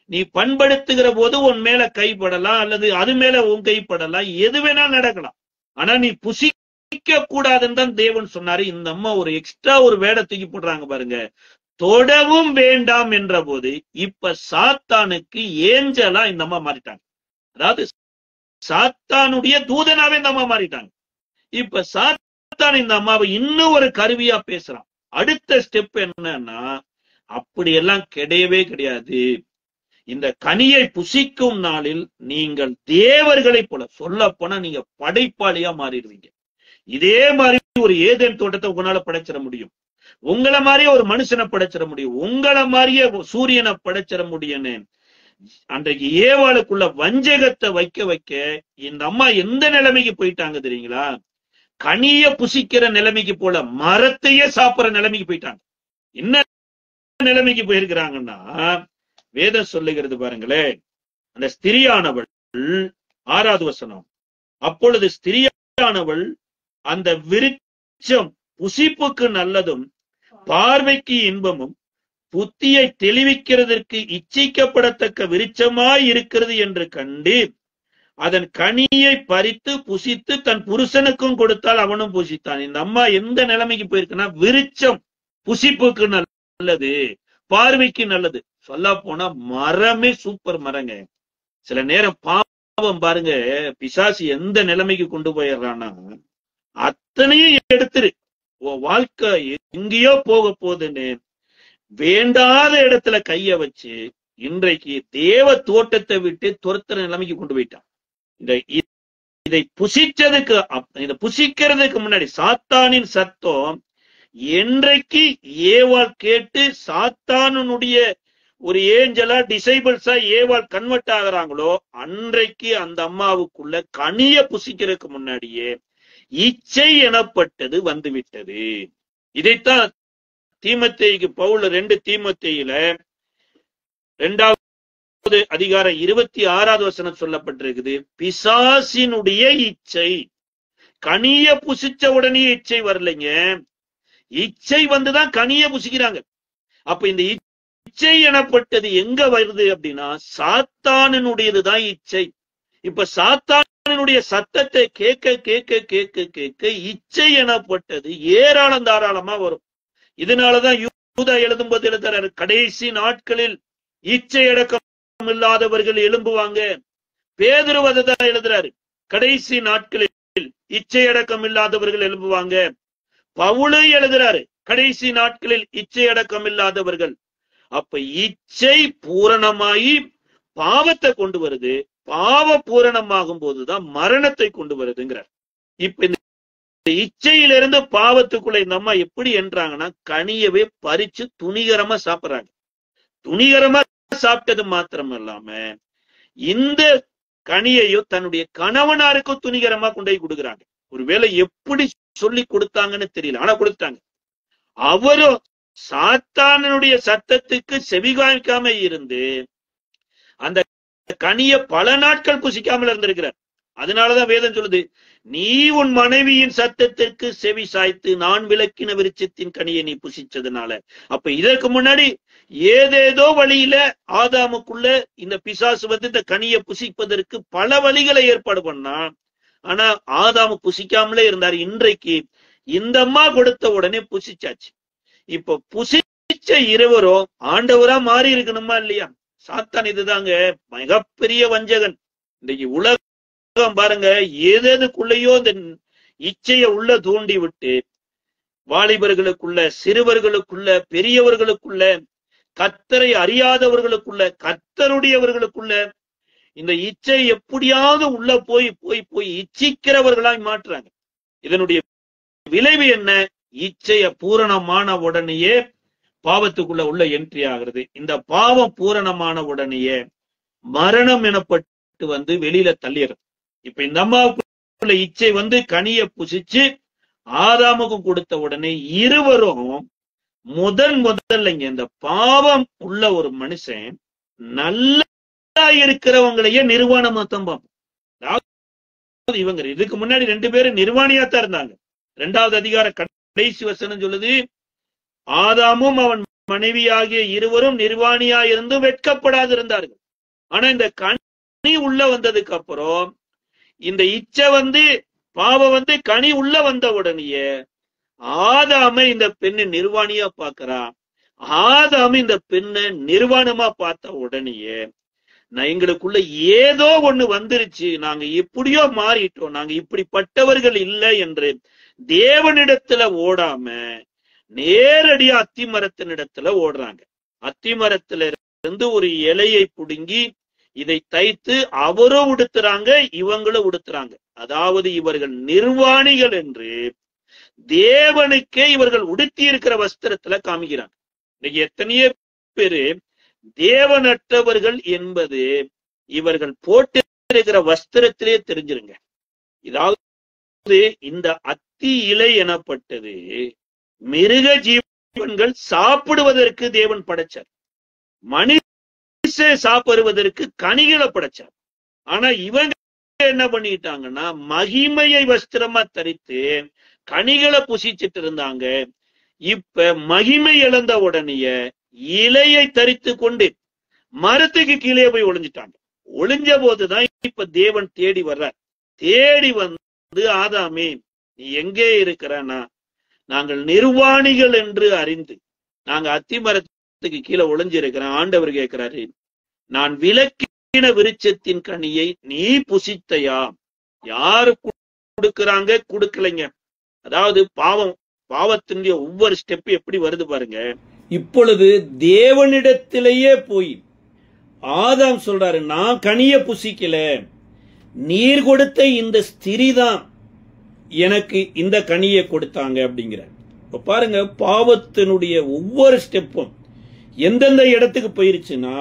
நீ பண்படுத்துகிற போது உன் மேல கைப்படலாம், அல்லது அது மேல உன் கைப்படலாம், எது வேணா நடக்கலாம். ஆனா நீ புசிக்க கூடாதுன்னு தான் தேவன் சொன்னாரு. இந்த அம்மா ஒரு எக்ஸ்ட்ரா ஒரு வேடை தூக்கி போடுறாங்க பாருங்க, தொடவும் வேண்டாம் என்ற போது இப்ப சாத்தானுக்கு ஏஞ்சலா இந்த அம்மா மாறிட்டாங்க. அதாவது சாத்தானுடைய தூதனாவே இந்த அம்மா மாறிட்டாங்க. இப்ப சாத்தான் இந்த அம்மாவை இன்னும் ஒரு கருவியா பேசுறான். அடுத்த ஸ்டெப் என்னன்னா, அப்படியெல்லாம் கிடையவே கிடையாது. இந்த கனியை புசிக்கும் நாளில் நீங்கள் தேவர்களை போல, சொல்ல போனா நீங்க படைப்பாளியா மாறிடுவீங்க. இதே மாதிரி ஒரு ஏதேன் தோட்டத்தை உங்களால படைச்சிட முடியும், உங்களை மாதிரியே ஒரு மனுஷனை படைச்சிட முடியும், உங்களை மாதிரியே சூரியனை படைச்சிட முடியும்னு அன்றைக்கு ஏவாளுக்குள்ள வஞ்சகத்தை வைக்க வைக்க இந்த அம்மா எந்த நிலைமைக்கு போயிட்டாங்க தெரியுங்களா? கனிய புசிக்கிற நிலைமைக்கு போல மரத்தையே சாப்பிடுற நிலைமைக்கு போயிட்டாங்க. என்ன நிலைமைக்கு போயிருக்கிறாங்கன்னா, வேதம் சொல்லுகிறது பாருங்களே, அந்த ஸ்திரியானவள் 6வது வசனம், அப்பொழுது ஸ்திரியானவள் அந்த விருட்சம் புசிப்புக்கு நல்லதும் பார்வைக்கு இன்பமும் புத்தியை தெளிவிக்கிறதற்கு இச்சிக்கப்படத்தக்க விருட்சமாய் இருக்கிறது என்று கண்டு அதன் கனியை பறித்து புசித்து தன் புருஷனுக்கும் கொடுத்தால் அவனும் புசித்தான். இந்த அம்மா எந்த நிலைமைக்கு போயிருக்குன்னா, விருட்சம் புசிப்புக்கு நல்லது, பார்வைக்கு நல்லது. சொல்ல போனா மரமே சூப்பர் மரங்க. சில நேரம் பாவம் பாருங்க, பிசாசு எந்த நிலைமைக்கு கொண்டு போயிடுறான்னா, அத்தனையும் எடுத்துரு, வாழ்க்கை எங்கேயோ போக போகுதுன்னு வேண்டாத இடத்துல கைய வச்சு இன்றைக்கு தேவ தோட்டத்தை விட்டு துரத்துற நிலைமைக்கு கொண்டு போயிட்டான். இதை புசிச்சதுக்கு, இதை புசிக்கிறதுக்கு முன்னாடி சாத்தானின் சத்தம் என்றைக்கு ஏவாள் கேட்டு சாத்தானுடைய ஒரு ஏஞ்சலா டிசைபிள்ஸா ஏவாள் கன்வெர்ட் ஆகுறாங்களோ அன்றைக்கு அந்த அம்மாவுக்குள்ள கனிய புசிக்கிறதுக்கு முன்னாடியே இச்சை எனப்பட்டது வந்துவிட்டது. இதைத்தான் தீமோத்தேயுக்கு பவுல் 2 தீமோத்தேயுல 2வது அதிகாரம் 26வது வசனம் சொல்லப்பட்டிருக்குது. பிசாசினுடைய இச்சை. கனிய புசிச்ச உடனே இச்சை வரலைங்க, இச்சை வந்துதான் கனிய புசிக்கிறாங்க. அப்ப இந்த இச்சை எனப்பட்டது எங்க வருது அப்படின்னா சாத்தானினுடையதுதான் இச்சை. இப்ப சாத்தானினுடைய சத்தத்தை கேட்க கேட்க கேட்க கேட்க இச்சை எனப்பட்டது ஏராளம் தாராளமா வரும். இதனாலதான் யூதா எழுதும்போது எழுதுறாரு, கடைசி நாட்களில் இச்சை அடக்கம் இல்லாதவர்கள் எழும்புவாங்க. பேதுரு தான் எழுதுறாரு, கடைசி நாட்களில் இச்சை அடக்கம் இல்லாதவர்கள் எழும்புவாங்க. பவுலே எழுதுறாரு, கடைசி நாட்களில் இச்சை அடக்கம் இல்லாதவர்கள். அப்ப இச்சை பூரணமாயி பாவத்தை கொண்டு வருது, பாவ பூரணமாகும் போதுதான் மரணத்தை கொண்டு வருதுங்கிறார். இப்ப இந்த இச்சையிலிருந்து பாவத்துக்குள்ள இந்த அம்மா எப்படி என்றாங்கன்னா கனியவே பறிச்சு துணிகரமா சாப்பிடுறாங்க. துணிகரமா சாப்பிட்டது மாத்திரம் இல்லாம இந்த கனியையும் தன்னுடைய கணவனாருக்கும் துணிகரமா கொண்டு போய் கொடுக்குறாங்க. ஒருவேளை எப்படி சொல்லி கொடுத்தாங்கன்னு தெரியல, ஆனா கொடுத்தாங்க. அவரும் சாத்தானுடைய சத்தத்துக்கு செவிகாய்க்காம இருந்து அந்த கனிய பல நாட்கள் புசிக்காமல் இருந்திருக்கிறார். அதனாலதான் வேதம் சொல்லுது, நீ உன் மனைவியின் சத்தத்திற்கு செவி சாய்த்து நான் விலக்கின விருட்சத்தின் கனியை நீ புசிச்சதுனால. அப்ப இதற்கு முன்னாடி ஏதேதோ வழியில ஆதாமுக்குள்ள இந்த பிசாசு வந்து இந்த கனியை புசிப்பதற்கு பல வழிகளை ஏற்பாடு பண்ணா, ஆனா ஆதாமு புசிக்காமலே இருந்தார். இன்றைக்கு இந்த அம்மா கொடுத்த உடனே புசிச்சாச்சு. இப்ப புசிச்ச இருவரும் ஆண்டவரா மாறி இருக்கணுமா இல்லையா? சாத்தான் இதுதாங்க மிகப்பெரிய வஞ்சகன். இன்றைக்கு உலகம் பாருங்க, ஏதேதுக்குள்ளேயோ இந்த இச்சைய உள்ள தூண்டி விட்டு வாலிபர்களுக்குள்ள, சிறுவர்களுக்குள்ள, பெரியவர்களுக்குள்ள, கர்த்தரை அறியாதவர்களுக்குள்ள, கர்த்தருடையவர்களுக்குள்ள இந்த இச்சை எப்படியாவது உள்ள போய் போய் போய் இச்சிக்கிறவர்களாய் மாற்றுறாங்க. இதனுடைய விளைவு என்ன? இச்சைய பூரணமான உடனேயே பாவத்துக்குள்ள உள்ள என்ட்ரி ஆகிறது. இந்த பாவம் பூரணமான உடனேயே மரணம் எனப்பட்டு வந்து வெளியில தள்ளிடுறது. இப்ப இந்த அம்மாவுக்குள்ள இச்சை வந்து கனிய புசிச்சு ஆதாமுக்கும் கொடுத்த உடனே இருவரும் முதல்லைங்க இந்த பாவம் உள்ள ஒரு மனுஷன் நல்லா இருக்கிறவங்களையே நிர்வாணமா தம்பான். இவங்க இதுக்கு முன்னாடி 2 பேரும் நிர்வாணியாத்தான் இருந்தாங்க. 2வது அதிகார கடைசி வசனம் சொல்லுது, ஆதாமும் அவன் மனைவியாகிய இருவரும் நிர்வாணியா இருந்து வெட்கப்படாது இருந்தார்கள். ஆனா இந்த கனி உள்ள வந்ததுக்கு அப்புறம் இந்த இச்சை வந்து பாவம் வந்து கனி உள்ள வந்த உடனேயே ஆதாமை இந்த பெண்ணு நிர்வாணியா பாக்குறா. ஆதாம இந்த பெண்ணை நிர்வாணமா பார்த்த உடனேயே எங்களுக்குள்ள ஏதோ ஒண்ணு வந்துருச்சு, நாங்க எப்படியோ மாறிட்டோம், நாங்க இப்படிப்பட்டவர்கள் இல்லை என்று தேவனிடத்துல ஓடாம நேரடியா அத்திமரத்தின் இடத்துல ஓடுறாங்க. அத்திமரத்துல இருந்து ஒரு இலையை புடுங்கி இதை தைத்து அவரும் உடுத்துறாங்க, இவங்களும் உடுத்துறாங்க. அதாவது இவர்கள் நிர்வாணிகள் என்று தேவனுக்கே இவர்கள் உடுத்தி இருக்கிற வஸ்திரத்துல காமிக்கிறாங்க. இன்னைக்கு எத்தனையோ பேரு தேவனற்றவர்கள் என்பது இவர்கள் போட்டு இருக்கிற வஸ்திரத்திலே தெரிஞ்சிருங்க. இதாவது இந்த அத்தி இலை எனப்பட்டது மிருக ஜீவன்கள் சாப்பிடுவதற்கு தேவன் படைச்சார், மனுஷ சாப்பிடுவதற்கு கனிகளை படைச்சார். ஆனா இவங்க என்ன பண்ணிட்டாங்கன்னா மகிமையை வஸ்திரமா தரித்து கனிகளை புசிச்சிட்டு இருந்தாங்க. இப்ப மகிமை இழந்த உடனே இலையை தரித்து கொண்டு மரத்துக்கு கீழே போய் ஒளிஞ்சிட்டாங்க. ஒளிஞ்ச போதுதான் இப்ப தேவன் தேடி வர்றார். தேடி வந்து, ஆதாமே நீ எங்கே இருக்கிறனா? நாங்கள் நிர்வாணிகள் என்று அறிந்து நாங்க அத்திமரத்துக்கு கீழே ஒளிஞ்சிருக்கிறோம். ஆண்டவர் கேட்கிறாரு, நான் விலக்கின விருட்சத்தின் கனியை நீ புசித்தையா? யாரு கொடுக்கறாங்க? கொடுக்கலைங்க. அதாவது பாவத்தினுடைய ஒவ்வொரு ஸ்டெப் எப்படி வருது பாருங்க. இப்பொழுது தேவனிடத்திலேயே போய் ஆதாம் சொல்றாரு, நான் கனிய புசிக்கல, நீர் கொடுத்த இந்த ஸ்திரீதான் எனக்கு இந்த கனியை கொடுத்தாங்க அப்படிங்கிற. இப்ப பாருங்க, பாவத்தினுடைய ஒவ்வொரு ஸ்டெப்பும் எந்தெந்த இடத்துக்கு போயிருச்சுன்னா,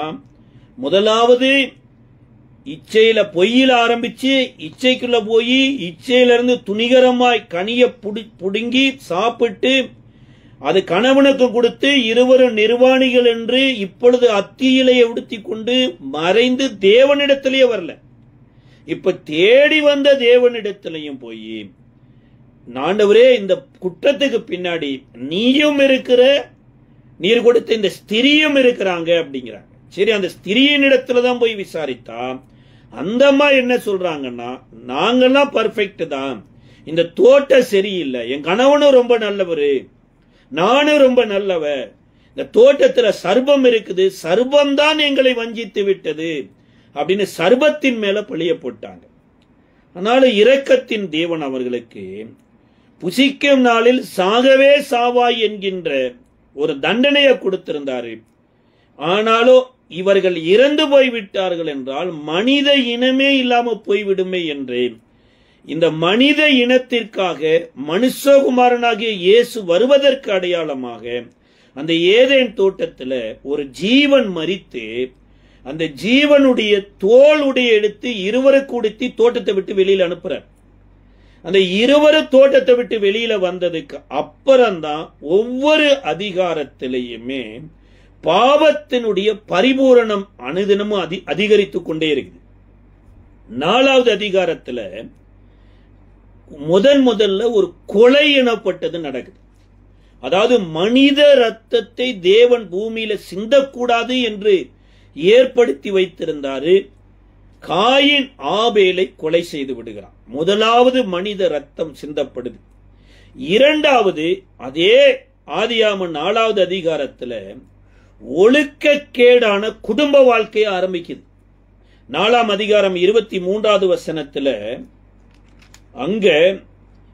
முதலாவது இச்சையில பொய்யில ஆரம்பிச்சு இச்சைக்குள்ள போய் இச்சையிலிருந்து துணிகரமாய் கனிய புடுங்கி சாப்பிட்டு அது கணவனுக்கு கொடுத்து இருவரும் நிர்வாணிகள் என்று இப்பொழுது அத்தியிலையை உடுத்தி கொண்டு மறைந்து தேவனிடத்திலேயே வரல, இப்ப தேடி வந்த தேவனிடத்திலையும் போய், ஆண்டவரே இந்த குற்றத்துக்கு பின்னாடி நீயும் இருக்கிற, நீர் கொடுத்த இந்த ஸ்திரியும் இருக்கிறாங்க அப்படிங்கிறாங்க. சரி, அந்த ஸ்திரியின் இடத்துலதான் போய் விசாரித்தா அந்த அம்மா என்ன சொல்றாங்கன்னா, நாங்கெல்லாம் பர்ஃபெக்ட் தான், இந்த தோட்டம் சரியில்லை, என் கணவனும் ரொம்ப நல்லவரு, நானும் ரொம்ப நல்லவ, இந்த தோட்டத்துல சர்பம் இருக்குது, சர்பம் தான் எங்களை வஞ்சித்து விட்டது அப்படின்னு சர்பத்தின் மேல பழிய போட்டாங்க. அதனால இரக்கத்தின் தேவன் அவர்களுக்கு புசிக்கும் நாளில் சாகவே சாவாய் என்கின்ற ஒரு தண்டனையை கொடுத்திருந்தாரு. ஆனாலும் இவர்கள் இறந்து போய்விட்டார்கள் என்றால் மனித இனமே இல்லாம போய்விடுமே என்று இந்த மனித இனத்திற்காக மனுஷகுமாரனாகிய இயேசு வருவதற்கு அடையாளமாக அந்த ஏதேன் தோட்டத்துல ஒரு ஜீவன் மரித்து அந்த ஜீவனுடைய தோளுடைய எடுத்து இருவருக்கு உடுத்தி தோட்டத்தை விட்டு வெளியில அனுப்புறார். அந்த இருவரும் தோட்டத்தை விட்டு வெளியில வந்ததுக்கு அப்புறம்தான் ஒவ்வொரு அதிகாரத்திலேயுமே பாவத்தினுடைய பரிபூரணம் அனுதினமும் அதிகரித்துக் கொண்டே இருக்குது. 4வது அதிகாரத்துல முதல்ல ஒரு கொலை எனப்பட்டது நடக்குது. அதாவது மனித ரத்தத்தை தேவன் பூமியில சிந்தக்கூடாது என்று ஏற்படுத்தி வைத்திருந்தாரு. காயின் ஆபேலை கொலை செய்து விடுகிறான். முதலாவது மனித ரத்தம் சிந்தப்படுது. 2வது அதே ஆதியாகமம் 4வது அதிகாரத்துல ஒழுக்கக்கேடான குடும்ப வாழ்க்கையை ஆரம்பிக்குது. 4ஆம் அதிகாரம் 23வது வசனத்துல அங்க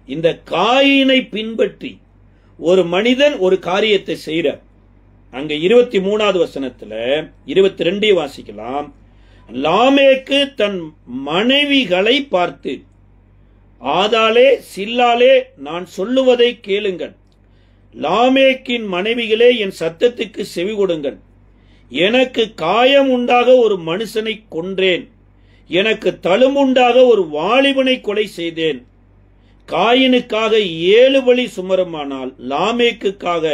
இந்த காயினை பின்பற்றி ஒரு மனிதன் ஒரு காரியத்தை செய்யறார். அங்க 23வது வசனத்துல 22 வாசிக்கலாம். லாமேக்கு தன் மனைவிகளை பார்த்து, ஆதாளே சில்லாலே நான் சொல்லுவதை கேளுங்கள், லாமேக்கின் மனைவிகளே என் சத்தத்துக்கு செவி கொடுங்கள், எனக்கு காயம் உண்டாக ஒரு மனுஷனை கொன்றேன், எனக்கு தழும்புண்டாக ஒரு வாலிபனை கொலை செய்தேன், காயினுக்காக 7 பலி சுமருமானால் லாமேக்குக்காக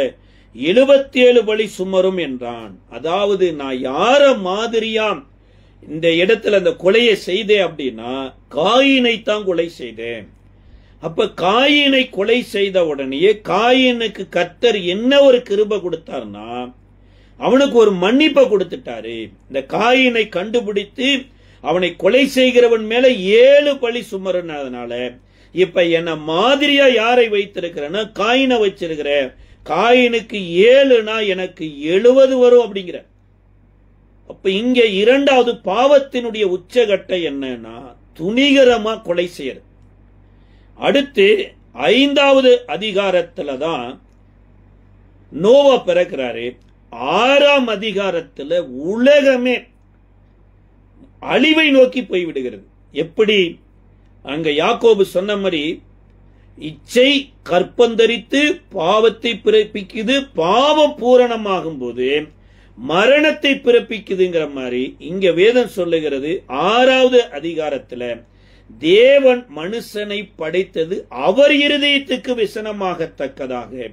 77 பலி சுமரும் என்றான். அதாவது நான் யார மாதிரியாம் இந்த இடத்துல அந்த கொலையை செய்தேன் அப்படின்னா காயினை தான் கொலை செய்தேன். அப்ப காயினை கொலை செய்த உடனே காயினுக்கு கர்த்தர் என்ன ஒரு கிருபை கொடுத்தார்னா அவனுக்கு ஒரு மன்னிப்பை கொடுத்துட்டாரு. இந்த காயினை கண்டுபிடித்து அவனை கொலை செய்கிறவன் மேல 7 பழி சுமருனதுனால இப்ப என்ன மாதிரியா யாரை வைத்திருக்கிறேன்னா காயினை வச்சிருக்கிற, காயினுக்கு 7னா எனக்கு 70 வரும் அப்படிங்கிற. அப்ப இங்க 2வது பாவத்தினுடைய உச்சகட்டம் என்னன்னா துணிகரமா கொலை செய்யறது. அடுத்து 5வது அதிகாரத்துல தான் நோவா பிறக்கிறாரு. 6ஆம் அதிகாரத்துல உலகமே அழிவை நோக்கி போய்விடுகிறது. எப்படி அங்க யாக்கோபு சொன்ன மாதிரி இச்சை கற்பந்தரித்து பாவத்தை பிறப்பிக்குது, பாவம் பூரணமாகும் போது மரணத்தை பிறப்பிக்குதுங்கிற மாதிரி இங்க வேதம் சொல்லுகிறது. 6வது அதிகாரத்துல தேவன் மனுஷனை படைத்தது அவர் இருதயத்துக்கு விசனமாகத்தக்கதாக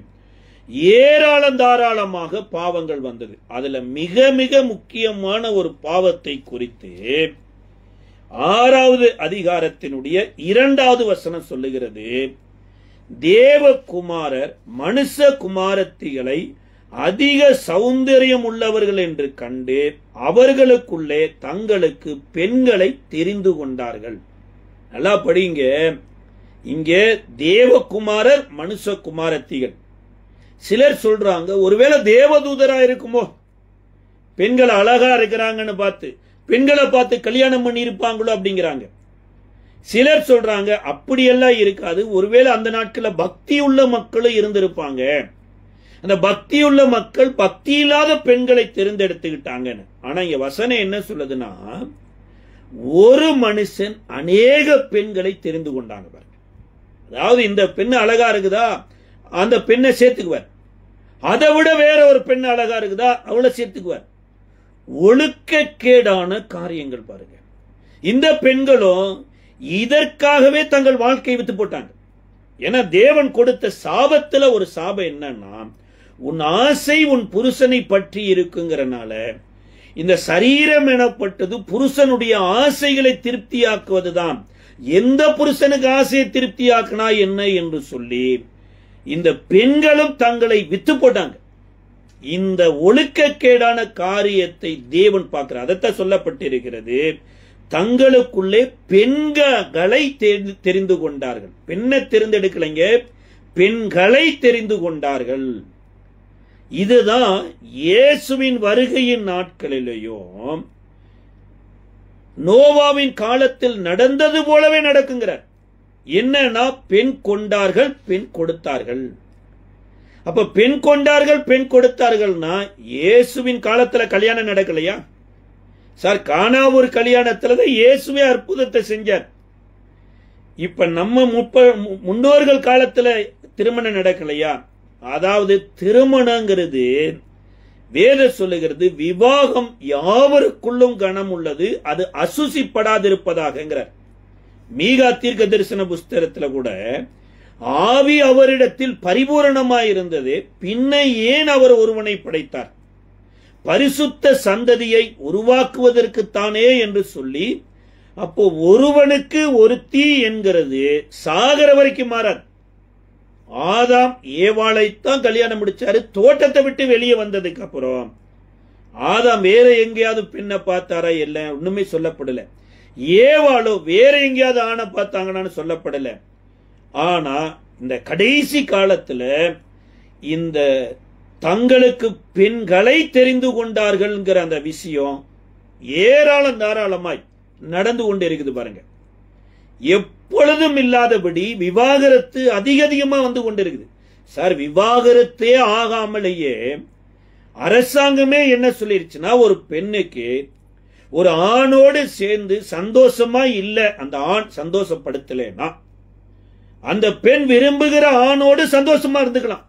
ஏராளம் தாராளமாக பாவங்கள் வந்தது. அதுல மிக மிக முக்கியமான ஒரு பாவத்தை குறித்து 6வது அதிகாரத்தினுடைய 2வது வசனம் சொல்லுகிறது. தேவகுமாரர் மனுஷ குமாரத்திகளை அதிக சௌந்தரியம் உள்ளவர்கள் என்று கண்டு அவர்களுக்குள்ளே தங்களுக்கு பெண்களை தெரிந்து கொண்டார்கள். நல்லா படிங்க. இங்கே தேவகுமாரர் மனுஷ குமாரத்திகள். சிலர் சொல்றாங்க ஒருவேளை தேவதூதரா இருக்குமோ, பெண்கள் அழகா இருக்கிறாங்கன்னு பார்த்து பெண்களை பார்த்து கல்யாணம் பண்ணி இருப்பாங்களோ அப்படிங்கிறாங்க. சிலர் சொல்றாங்க அப்படியெல்லாம் இருக்காது, ஒருவேளை அந்த நாட்கள்ல பக்தி உள்ள மக்களும் இருந்திருப்பாங்க, அந்த பக்தியுள்ள மக்கள் பக்தி இல்லாத பெண்களை தேர்ந்தெடுத்துக்கிட்டாங்கன்னு. ஆனா இங்க வசனம் என்ன சொல்லுதுன்னா ஒரு மனுஷன் அநேக பெண்களை தெரிந்து கொண்டாங்க. அதாவது இந்த பெண் அழகா இருக்குதா அந்த பெண்ணை சேர்த்துக்குவார். அதை விட வேற ஒரு பெண் அழகா இருக்குதா, அவளை சேர்த்துக்குவார். ஒழுக்கக்கேடான காரியங்கள் பாருங்க. இந்த பெண்களும் இதற்காகவே தங்கள் வாழ்க்கையை வித்து போட்டாங்க. ஏன்னா தேவன் கொடுத்த சாபத்துல ஒரு சாபம் என்னன்னா, உன் ஆசை உன் புருஷனை பற்றி இருக்குங்கிறனால இந்த சரீரம் எனப்பட்டது புருஷனுடைய ஆசைகளை திருப்தியாக்குவதுதான். எந்த புருஷனுக்கு ஆசையை திருப்தியாக்குனா என்ன என்று சொல்லி இந்த பெண்களும் தங்களை வித்து போட்டாங்க. இந்த ஒழுக்கக்கேடான காரியத்தை தேவன் பார்க்கிறார். அதைத்தான் சொல்லப்பட்டிருக்கிறது, தங்களுக்குள்ளே பெண்களை தெரிந்து கொண்டார்கள். பெண்ணை தெரிந்தெடுக்கலைங்க, பெண்களை தெரிந்து கொண்டார்கள். இதுதான் இயேசுவின் வருகையின் நாட்களிலேயும் நோவாவின் காலத்தில் நடந்தது போலவே நடக்குங்கிறார். என்னன்னா, பெண் கொண்டார்கள், பெண் கொடுத்தார்கள். அப்ப பெண் கொண்டார்கள், பெண் கொடுத்தார்கள்னா இயேசுவின் காலத்துல கல்யாணம் நடக்கலையா சார்? கானாவூர் கல்யாணத்துல தான் இயேசுவே அற்புதத்தை செஞ்சார். இப்ப நம்ம முன்னோர்கள் காலத்துல திருமணம் நடக்கலையா? அதாவது திருமணங்கிறது வேத சொல்லுகிறது, விவாகம் யாவருக்குள்ளும் கனம் உள்ளது, அது அசுசிப்படாதிருப்பதாகங்கிறார். மீகா தீர்க்க தரிசன புஸ்தகத்துல கூட ஆவி அவரிடத்தில் பரிபூரணமாயிருந்தது, பின்ன ஏன் அவர் ஒருவனை படைத்தார்? பரிசுத்த சந்ததியை உருவாக்குவதற்குத்தானே என்று சொல்லி, அப்போ ஒருவனுக்கு ஒருத்தி என்கிறது சாகர வரைக்கும் மாறாது. ஆதாம் ஏவாளைத்தான் கல்யாணம் முடிச்சாரு. தோட்டத்தை விட்டு வெளியே வந்ததுக்கு அப்புறம் ஆதாம் வேற எங்கேயாவது பெண்ணை பார்த்தாரா? இல்லை, ஒண்ணுமே சொல்லப்படல. ஏவாளோ வேற எங்கேயாவது ஆணை பார்த்தாங்கன்னு சொல்லப்படல. ஆனா இந்த கடைசி காலத்துல இந்த தங்களுக்கு பெண்களை தெரிந்து கொண்டார்கள்ங்கிற அந்த விஷயம் ஏராளம் தாராளமாய் நடந்து கொண்டு இருக்குது பாருங்க. எப்பொழுதும் இல்லாதபடி விவாகரத்து அதிகமா வந்து கொண்டிருக்குது சார். விவாகரத்தே ஆகாமலேயே அரசாங்கமே என்ன சொல்லிருச்சுன்னா, ஒரு பெண்ணுக்கு ஒரு ஆணோடு சேர்ந்து சந்தோஷமா இல்ல, அந்த ஆண் சந்தோஷப்படுத்தலைன்னா அந்த பெண் விரும்புகிற ஆணோடு சந்தோஷமா இருந்துக்கலாம்.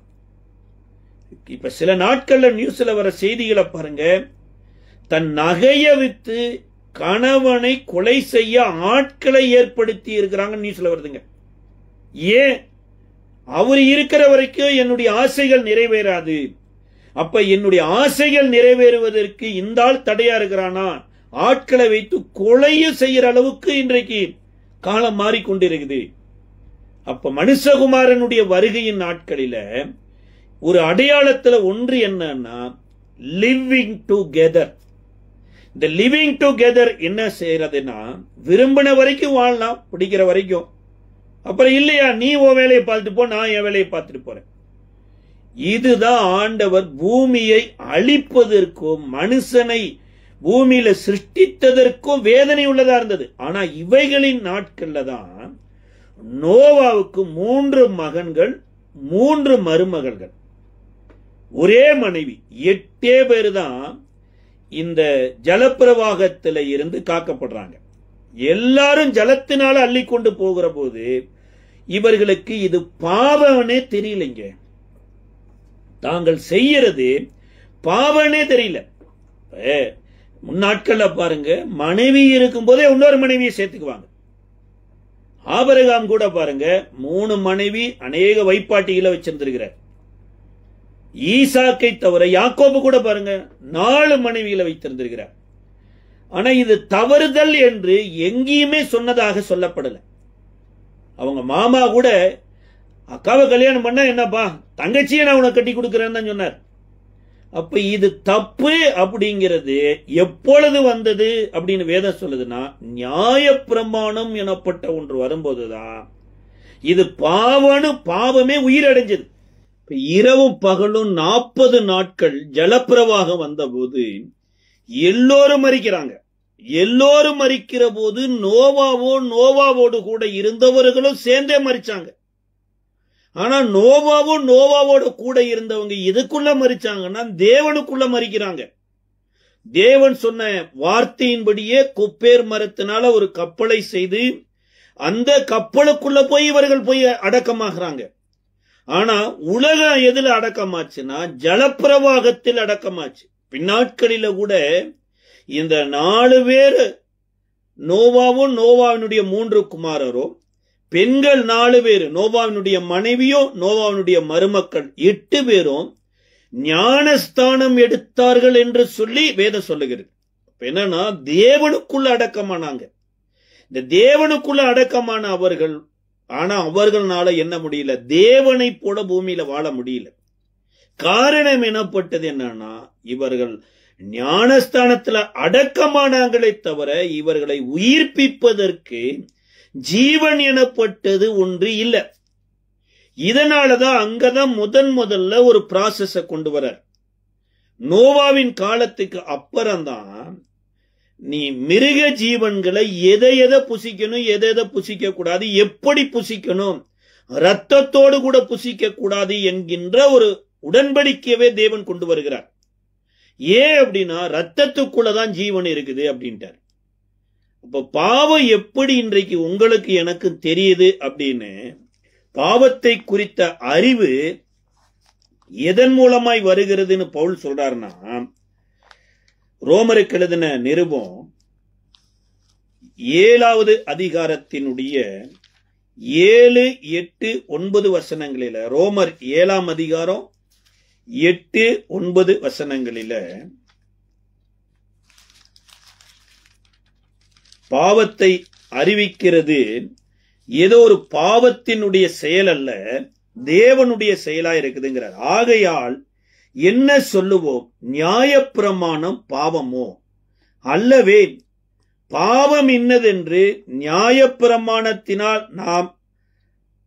இப்ப சில நாட்கள்ல நியூஸ்ல வர செய்திகளை பாருங்க, தன் நகையை வித்து கணவனை கொலை செய்ய ஆட்களை ஏற்படுத்தி இருக்கிறாங்க நியூஸ்ல வருதுங்க. ஏன்? அவர் இருக்கிற வரைக்கும் என்னுடைய ஆசைகள் நிறைவேறாது. அப்ப என்னுடைய ஆசைகள் நிறைவேறுவதற்கு இந்த ஆள் தடையா இருக்கிறானா, ஆட்களை வைத்து கொலையும் செய்யற அளவுக்கு இன்றைக்கு காலம் மாறிக்கொண்டிருக்குது. அப்ப மனுஷகுமாரனுடைய வருகையின் நாட்களில ஒரு அடையாளத்துல ஒன்று என்னன்னா, லிவிங் டுகெதர். இந்த லிவிங் டுகெதர் என்ன செய்யறதுன்னா, விரும்பின வரைக்கும் வாழலாம், பிடிக்கிற வரைக்கும். அப்புறம் இல்லையா, நீ உன் வேலையை பார்த்துட்டு போ, நான் என் வேலையை பார்த்துட்டு போறேன். இதுதான் ஆண்டவர் பூமியை அழிப்பதற்கும் மனுஷனை பூமியில சிருஷ்டித்ததற்கும் வேதனை உள்ளதா இருந்தது. ஆனா இவைகளின் நாட்கள்ல தான் நோவாவுக்கு 3 மகன்கள் 3 மருமகள்கள், ஒரே மனைவி, 8 பேர் தான் இந்த ஜலப்பிரவாகத்தில இருந்து காக்கப்படுறாங்க. எல்லாரும் ஜலத்தினால அள்ளி கொண்டு போகிற போது இவர்களுக்கு இது பாவனே தெரியலைங்க. தாங்கள் செய்யறது பாவனே தெரியல. முன்னாட்கள்ல பாருங்க, மனைவி இருக்கும் போதே இன்னொரு மனைவியை சேர்த்துக்குவாங்க. ஆபிரகாம் கூட பாருங்க 3 மனைவி, அநேக வைப்பாட்டிகளை வச்சிருந்திருக்கிறார். ஈசாக்கை தவிர யாக்கோபு கூட பாருங்க 4 மனைவிகளை வைத்திருந்திருக்கிறார். ஆனா இது தவறுதல் என்று எங்கேயுமே சொன்னதாக சொல்லப்படல. அவங்க மாமா கூட அக்காவை கல்யாணம் பண்ண என்னப்பா, தங்கச்சியை நான் உனக்கு கட்டி கொடுக்கிறேன்னு தான் சொன்னார். அப்ப இது தப்பு அப்படிங்கிறது எப்பொழுது வந்தது அப்படின்னு வேதம் சொல்லுதுன்னா, நியாயப்பிரமாணம் எனப்பட்ட ஒன்று வரும்போதுதான் இது பாவமே உயிரடைஞ்சது. இரவும் பகலும் 40 நாட்கள் ஜலப்பிரவாகம் வந்த போது எல்லோரும் மரிக்கிறாங்க. எல்லோரும் மரிக்கிற போது நோவாவோடு கூட இருந்தவர்களும் சேர்ந்தே மரிச்சாங்க. ஆனா நோவாவோட கூட இருந்தவங்க எதுக்குள்ள மரிச்சாங்கன்னா தேவனுக்குள்ள மரிக்கிறாங்க. தேவன் சொன்ன வார்த்தையின்படியே கொப்பேர் மரத்தினால ஒரு கப்பலை செய்து அந்த கப்பலுக்குள்ள போய் இவர்கள் போய் அடக்கமாகறாங்க. ஆனா உலகம் எதுல அடக்கமாச்சுன்னா ஜலப்பிரவாகத்தில் அடக்கமாச்சு. பின்னாட்களில கூட இந்த 4 பேரு, நோவாவும் நோவாவினுடைய 3 குமாரரும், பெண்கள் 4 பேரு, நோவாவினுடைய மனைவியும் நோவாவினுடைய மருமக்கள் 8 பேரும் ஞானஸ்தானம் எடுத்தார்கள் என்று சொல்லி வேதம் சொல்லுகிறது. என்னன்னா தேவனுக்குள்ள அடக்கமானாங்க. இந்த தேவனுக்குள்ள அடக்கமான அவர்கள், ஆனா அவர்களால என்ன முடியல, தேவனை போல பூமியில வாழ முடியல. காரணம் எனப்பட்டது என்னன்னா, இவர்கள் ஞானஸ்தானத்துல அடக்கமானாங்களே தவிர இவர்களை உயிர்ப்பிப்பதற்கு ஜீவன் எனப்பட்டது ஒன்று இல்லை. இதனாலதான் அங்கதான் முதல்ல ஒரு ப்ராசஸ கொண்டு வர. நோவாவின் காலத்துக்கு அப்புறம்தான் நீ மிருக ஜீவன்களை எதை புசிக்கணும், எதை புசிக்க கூடாது, எப்படி புசிக்கணும், ரத்தத்தோடு கூட புசிக்க கூடாது என்கின்ற ஒரு உடன்படிக்கையவே தேவன் கொண்டு வருகிறார். ஏன் அப்படின்னா ரத்தத்துக்குள்ளதான் ஜீவன் இருக்குது அப்படின்ட்டார். அப்ப பாவம் எப்படி இன்றைக்கு உங்களுக்கு எனக்கு தெரியுது அப்படின்னு, பாவத்தை குறித்த அறிவு எதன் மூலமாய் வருகிறதுன்னு பவுல் சொல்றாருன்னா, ரோமருக்கு எழுதின நிருபம் 7வது அதிகாரத்தினுடைய 7, 8, 9 வசனங்களில, ரோமர் 7ஆம் அதிகாரம் 8, 9 வசனங்களில பாவத்தை அறிவிக்கிறது ஏதோ ஒரு பாவத்தினுடைய செயல் அல்ல, தேவனுடைய செயலா இருக்குதுங்கிறார். ஆகையால் என்ன சொல்லுவோம், நியாயப்பிரமாணம் பாவமோ? அல்லவே, பாவம் இன்னதென்று நியாயப்பிரமாணத்தினால் நாம்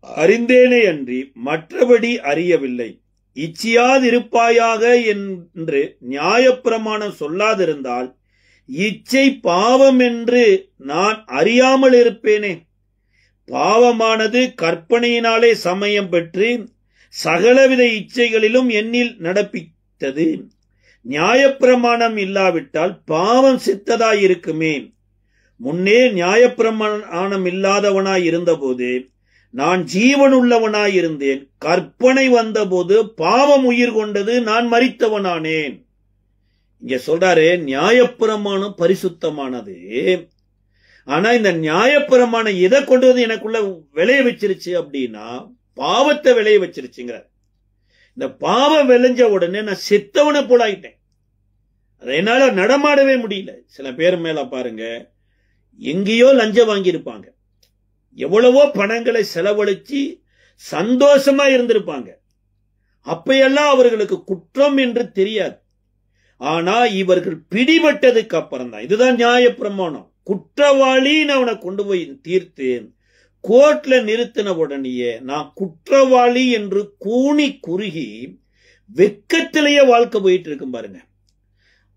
அறிந்தேனே அன்றி மற்றபடி அறியவில்லை. இச்சையாதிருப்பாயாக என்று நியாயப்பிரமாணம் சொல்லாதிருந்தால் இச்சை பாவம் என்று நான் அறியாமல் இருப்பேனே. பாவமானது கற்பனையினாலே சமயம் பெற்று சகலவித இச்சைகளிலும் என்னில் நடப்பித்தது. நியாயப்பிரமாணம் இல்லாவிட்டால் பாவம் சித்ததாயிருக்குமே. முன்னே நியாயப்பிரமாணம் இல்லாதவனாய் இருந்தபோது நான் ஜீவனுள்ளவனாய் இருந்தேன். கற்பனை வந்தபோது பாவம் உயிர் கொண்டது, நான் மரித்தவனானேன். இங்க சொல்றாரு, நியாயப்பிரமாணம் பரிசுத்தமானது. ஆனா இந்த நியாயப்பிரமாணம் எதை கொண்டு வந்து எனக்குள்ள விளைய வச்சிருச்சு அப்படின்னா, பாவத்தை விளைய வச்சிருச்சுங்கிறார். இந்த பாவம் விளைஞ்ச உடனே நான் செத்தவனை போல ஆயிட்டேன். என்னால நடமாடவே முடியல. சில பேர் மேல பாருங்க, எங்கேயோ லஞ்சம் வாங்கியிருப்பாங்க, எவ்வளவோ பணங்களை செலவழிச்சு சந்தோஷமா இருந்திருப்பாங்க. அப்பையெல்லாம் அவர்களுக்கு குற்றம் என்று தெரியாது. ஆனா இவர்கள் பிடிபட்டதுக்கு அப்புறம் தான், இதுதான் நியாயப்பிரமாணம், குற்றவாளின்னு அவனை கொண்டு போய் தீர்த்து கோர்ட்ல நிறுத்தின உடனேயே நான் குற்றவாளி என்று கூனி குறுகி வெக்கத்திலேயே வாழ்க்கை போயிட்டு இருக்கும் பாருங்க.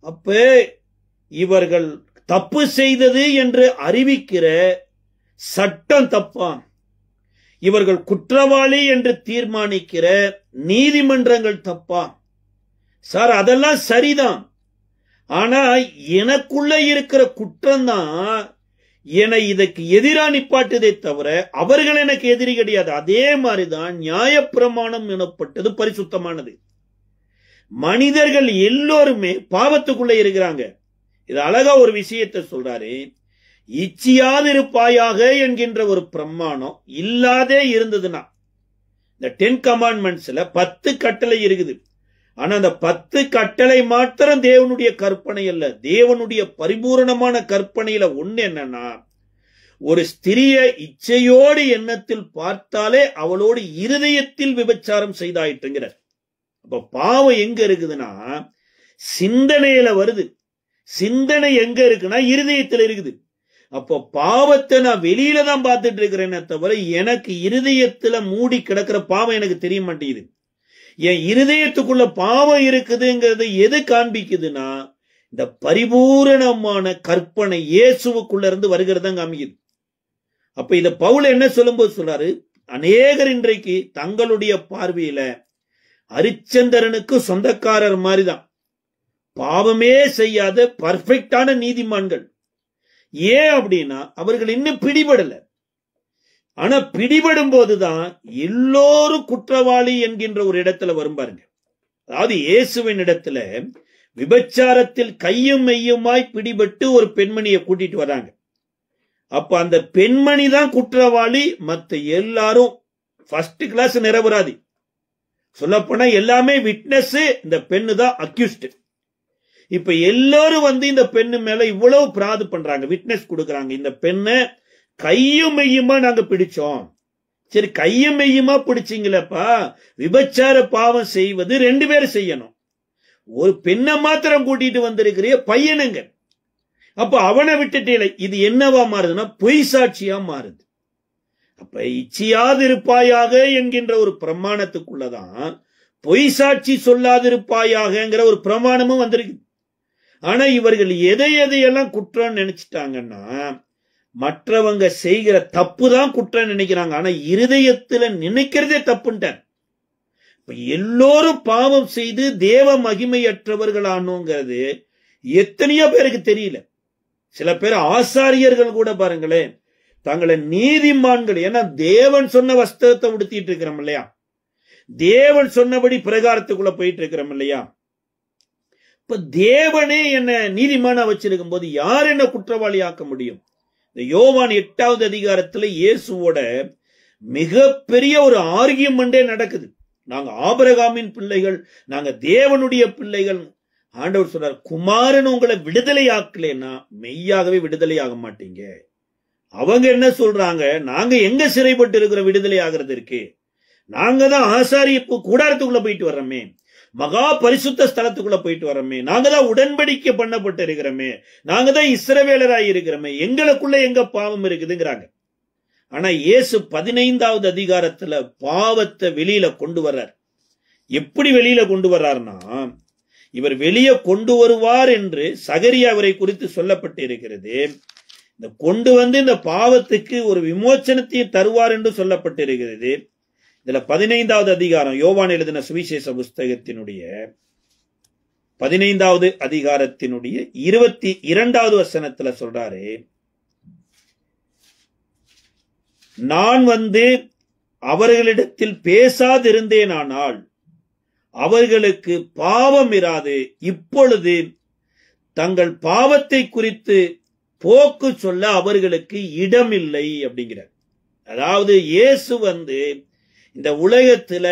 அப்ப இவர்கள் தப்பு செய்தது என்று அறிவிக்கிற சட்டம் தப்பா, இவர்கள் குற்றவாளி என்று தீர்மானிக்கிற நீதிமன்றங்கள் தப்பா? சார், அதெல்லாம் சரிதான். ஆனா எனக்குள்ள இருக்கிற குற்றம் தான் என்னை இதற்கு எதிரா நிப்பாட்டுதே தவிர அவர்கள் எனக்கு எதிரி கிடையாது. அதே மாதிரிதான் நியாயப்பிரமாணம் எனப்பட்டது பரிசுத்தமானது. மனிதர்கள் எல்லோருமே பாவத்துக்குள்ள இருக்கிறாங்க. இது அழகா ஒரு விஷயத்தை சொல்றாரு, இச்சியாதிருப்பாயாக என்கின்ற ஒரு பிரமாணம் இல்லாதே இருந்ததுன்னா, இந்த 10 கமாண்ட்மெண்ட்ஸ்ல 10 கட்டளை இருக்குது. ஆனா அந்த 10 கட்டளை மாத்திரம் தேவனுடைய கற்பனை அல்ல. தேவனுடைய பரிபூரணமான கற்பனையில ஒண்ணு என்னன்னா, ஒரு ஸ்திரிய இச்சையோடு எண்ணத்தில் பார்த்தாலே அவளோடு இருதயத்தில் விபச்சாரம் செய்தாயிட்டுங்கிறார். அப்ப பாவம் எங்க இருக்குதுன்னா சிந்தனையில வருது. சிந்தனை எங்க இருக்குன்னா இருதயத்தில் இருக்குது. அப்போ பாவத்தை நான் வெளியில தான் பார்த்துட்டு இருக்கிறேன்னு தவிர எனக்கு இருதயத்துல மூடி கிடக்கிற பாவம் எனக்கு தெரிய மாட்டேங்குது. என் இருதயத்துக்குள்ள பாவம் இருக்குதுங்கிறது எது காண்பிக்குதுன்னா, இந்த பரிபூரணமான கற்பனை இயேசுவுக்குள்ள இருந்து வருகிறதா காமிக்குது. அப்ப இத பவுல் என்ன சொல்லும்போது சொல்றாரு, அநேகர் இன்றைக்கு தங்களுடைய பார்வையில அரிச்சந்திரனுக்கு சொந்தக்காரர் மாதிரிதான், பாவமே செய்யாத பர்ஃபெக்டான நீதிமான்கள். ஏன் அப்படின்னா அவர்கள் இன்னும் பிடிபடல. ஆனா பிடிபடும் போதுதான் எல்லோரும் குற்றவாளி என்கின்ற ஒரு இடத்துல வரும் பாருங்க. அதாவது இயேசுவின் இடத்துல விபச்சாரத்தில் கையும் மெய்யுமாய் பிடிபட்டு ஒரு பெண்மணியை கூட்டிட்டு வராங்க. அப்ப அந்த பெண்மணி தான் குற்றவாளி, மத்த எல்லாரும் ஃபர்ஸ்ட் கிளாஸ் நிரபராதி. சொல்லப்போனா எல்லாமே விட்னஸ், இந்த பெண்ணு தான் அக்யூஸ்ட். இப்ப எல்லாரும் இந்த பெண்ணு மேல இவ்வளவு பிராது பண்றாங்க, விட்னஸ் கொடுக்கறாங்க. இந்த பெண்ணை கையும் மெய்யுமா நாங்க பிடிச்சோம். சரி, கையும் மெய்யுமா பிடிச்சிங்களப்பா, விபச்சார பாவம் செய்வது 2 பேரும் செய்யணும். ஒரு பெண்ணை மாத்திரம் கூட்டிட்டு வந்திருக்கிற பையனுங்க. அப்ப அவனை விட்டுட்டே இது என்னவா மாறுதுன்னா பொய் சாட்சியா மாறுது. அப்ப இச்சியாதிருப்பாயாக என்கின்ற ஒரு பிரமாணத்துக்குள்ளதான் பொய் சாட்சி சொல்லாதிருப்பாயாகங்கிற ஒரு பிரமாணமும் வந்திருக்கு. ஆனா இவர்கள் எதையெல்லாம் குற்றம் நினைச்சிட்டாங்கன்னா, மற்றவங்க செய்கிற தப்பு தான் குற்றம் நினைக்கிறாங்க. ஆனா இருதயத்துல நினைக்கிறதே தப்புன்ட்டார். எல்லோரும் பாவம் செய்து தேவ மகிமையற்றவர்களானோங்கிறது எத்தனையோ பேருக்கு தெரியல. சில பேர் ஆசாரியர்கள் கூட பாருங்களேன், தங்களை நீதிமான்கள், ஏன்னா தேவன் சொன்ன வஸ்திரத்தை உடுத்திட்டு இருக்கிறோம் இல்லையா, தேவன் சொன்னபடி பிரகாரத்துக்குள்ள போயிட்டு இருக்கிறோம் இல்லையா. இப்ப தேவனே என்ன நீதிமானா வச்சிருக்கும் போது யார் என்ன குற்றவாளி ஆக்க முடியும்? இந்த யோவான் 8வது அதிகாரத்துல இயேசுவோட மிகப்பெரிய ஒரு ஆர்கியுமெண்டே நடக்குது. நாங்க ஆபிரகாமின் பிள்ளைகள், நாங்க தேவனுடைய பிள்ளைகள். ஆண்டவர் சொல்றார், குமாரன் உங்களை விடுதலை ஆக்கலைன்னா மெய்யாகவே விடுதலை ஆக மாட்டீங்க. அவங்க என்ன சொல்றாங்க, நாங்க எங்க சிறைப்பட்டு இருக்கிற விடுதலை ஆகிறது இருக்கு, நாங்க தான் ஆசாரிய கூடாரத்துக்குள்ள போயிட்டு வர்றோமே, மகா பரிசுத்த ஸ்தலத்துக்குள்ள போயிட்டு வர்றோமே, நாங்க தான் உடன்படிக்கை பண்ணப்பட்டு இருக்கிறோமே, நாங்க தான் இஸ்ரவேலராய் இருக்கிறோமே, எங்களுக்குள்ள எங்க பாவம் இருக்குதுங்கிறாங்க. ஆனா இயேசு 15வது அதிகாரத்துல பாவத்தை வெளியில கொண்டு வர்றார். எப்படி வெளியில கொண்டு வர்றாருன்னா, இவர் வெளியே கொண்டு வருவார் என்று சகரியா அவரை குறித்து சொல்லப்பட்டு இருக்கிறது. இந்த கொண்டு இந்த பாவத்துக்கு ஒரு விமோச்சனத்தை தருவார் என்று சொல்லப்பட்டு இருக்கிறது. இதுல 15வது அதிகாரம், யோவான் எழுதின சுவிசேஷ புஸ்தகத்தினுடைய 15வது அதிகாரத்தினுடைய 22வது வசனத்துல சொல்றாரு, நான் அவர்களிடத்தில் பேசாதிருந்தேனானால் அவர்களுக்கு பாவம் இராது, இப்பொழுது தங்கள் பாவத்தை குறித்து போக்கு சொல்ல அவர்களுக்கு இடமில்லை அப்படிங்கிறார். அதாவது இயேசு இந்த உலகத்துல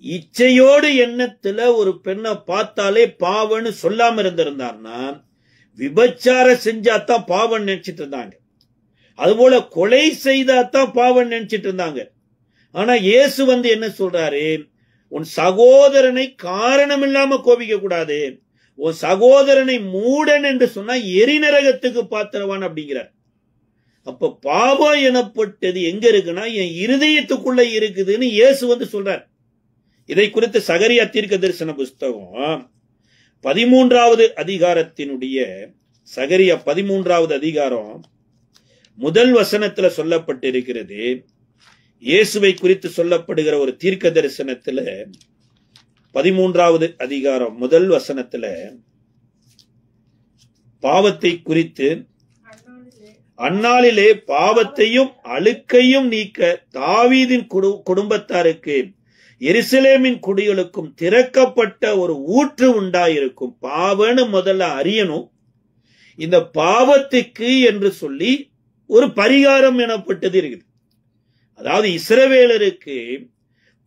இச்சையோடு எண்ணத்துல ஒரு பெண்ணை பார்த்தாலே பாவம்னு சொல்லாம இருந்திருந்தார்னா, விபச்சாரம் செஞ்சாதான் பாவம் நினைச்சிட்டு இருந்தாங்க, அதுபோல கொலை செய்தாதான் பாவம் நினைச்சிட்டு இருந்தாங்க. ஆனா இயேசு என்ன சொல்றாரு, உன் சகோதரனை காரணம் இல்லாம கோபிக்க கூடாது, உன் சகோதரனை மூடன் என்று சொன்னா எரிநரகத்துக்கு பாத்திரவான் அப்படிங்கிறார். அப்ப பாவம் எனப்பட்டது எங்க இருக்குன்னா என் இருதயத்துக்குள்ள இருக்குதுன்னு இயேசு சொல்றார். இதை குறித்து சகரியா தீர்க்க தரிசன புஸ்தகம் 13வது அதிகாரத்தினுடைய சகரியா 13வது அதிகாரம் 1 வசனத்துல சொல்லப்பட்டிருக்கிறது. இயேசுவை குறித்து சொல்லப்படுகிற ஒரு தீர்க்க தரிசனத்துல 13வது அதிகாரம் 1 வசனத்துல பாவத்தை குறித்து, அந்நாளிலே பாவத்தையும் அழுக்கையும் நீக்க தாவீதின் குடும்பத்தாருக்கு எருசலேமின் குடிகளுக்கும் திறக்கப்பட்ட ஒரு ஊற்று உண்டாயிருக்கும். பாவன்னு முதல்ல அறியணும். இந்த பாவத்துக்கு என்று சொல்லி ஒரு பரிகாரம் எனப்பட்டது இருக்குது. அதாவது இஸ்ரவேலருக்கு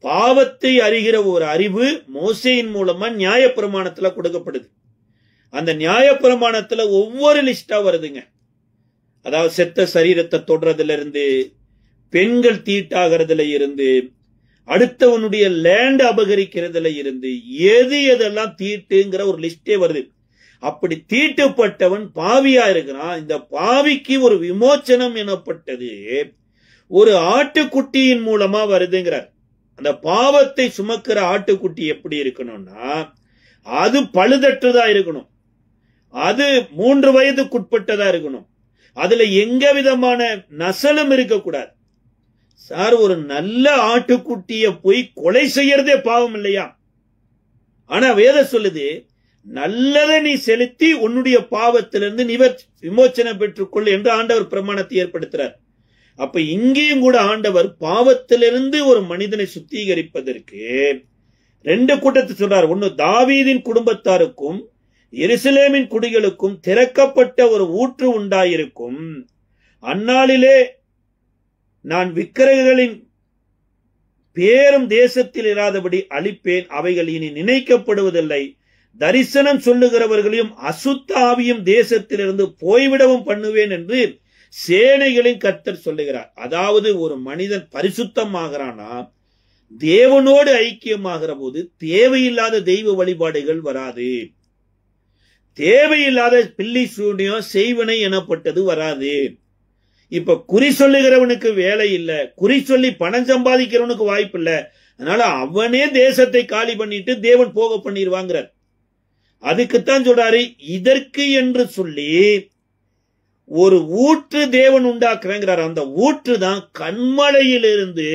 பாவத்தை அறிகிற ஒரு அறிவு மோசேயின் மூலமா நியாயப்பிரமாணத்துல கொடுக்கப்படுது. அந்த நியாயப்பிரமாணத்துல ஒவ்வொரு லிஸ்டா வருதுங்க. அதாவது செத்த சரீரத்தை தொடுறதுல இருந்து, பெண்கள் தீட்டாகிறதுல இருந்து, அடுத்தவனுடைய லேண்ட் அபகரிக்கிறதுல இருந்து, எதெல்லாம் தீட்டுங்கிற ஒரு லிஸ்டே வருது. அப்படி தீட்டுப்பட்டவன் பாவியா இருக்கிறான். இந்த பாவிக்கு ஒரு விமோச்சனம் எனப்பட்டது ஒரு ஆட்டுக்குட்டியின் மூலமா வருதுங்கிறார். அந்த பாவத்தை சுமக்கிற ஆட்டுக்குட்டி எப்படி இருக்கணும்னா, அது பழுதற்றதா இருக்கணும், அது 3 வயதுக்குட்பட்டதா இருக்கணும், அதுல எங்க விதமான நசலும் இருக்கக்கூடாது. சார், ஒரு நல்ல ஆட்டுக்குட்டிய போய் கொலை செய்யறதே பாவம் இல்லையா? ஆனா வேதம் சொல்லுது, நல்லதை நீ செலுத்தி உன்னுடைய பாவத்திலிருந்து விமோச்சனம் பெற்றுக்கொள் என்று ஆண்டவர் பிரமாணத்தை ஏற்படுத்துறார். அப்ப இங்கேயும் கூட ஆண்டவர் பாவத்திலிருந்து ஒரு மனிதனை சுத்திகரிப்பதற்கு ரெண்டு கூட்டத்தை சொல்றார். ஒன்னு, தாவீதின் குடும்பத்தாருக்கும் எருசலேமின் குடிகளுக்கும் திறக்கப்பட்ட ஒரு ஊற்று உண்டாயிருக்கும். அந்நாளிலே நான் விக்கிரகங்களின் பேரும் தேசத்தில் இராதபடி அழிப்பேன். அவைகள் இனி நினைக்கப்படுவதில்லை. தரிசனம் சொல்லுகிறவர்களையும் அசுத்த ஆவியும் தேசத்திலிருந்து போய்விடவும் பண்ணுவேன் என்று சேனைகளின் கர்த்தர் சொல்லுகிறார். அதாவது ஒரு மனிதன் பரிசுத்தமாகிறானா, தேவனோடு ஐக்கியமாகிற போது தேவையில்லாத தெய்வ வழிபாடுகள் வராது. தேவையில்லாத பில்லி சூனியம் செய்வனை எனப்பட்டது வராது. இப்ப குறி சொல்லுகிறவனுக்கு வேலை இல்லை, குறி சொல்லி பணம் சம்பாதிக்கிறவனுக்கு வாய்ப்பு இல்லை. அதனால அவனே தேசத்தை காலி பண்ணிட்டு தேவன் போக பண்ணிடுவாங்கிறார். அதுக்குத்தான் சொல்றாரு, இதற்கு என்று சொல்லி ஒரு ஊற்று தேவன் உண்டாக்குறாங்கிறார். அந்த ஊற்று தான் கண்மலையிலிருந்து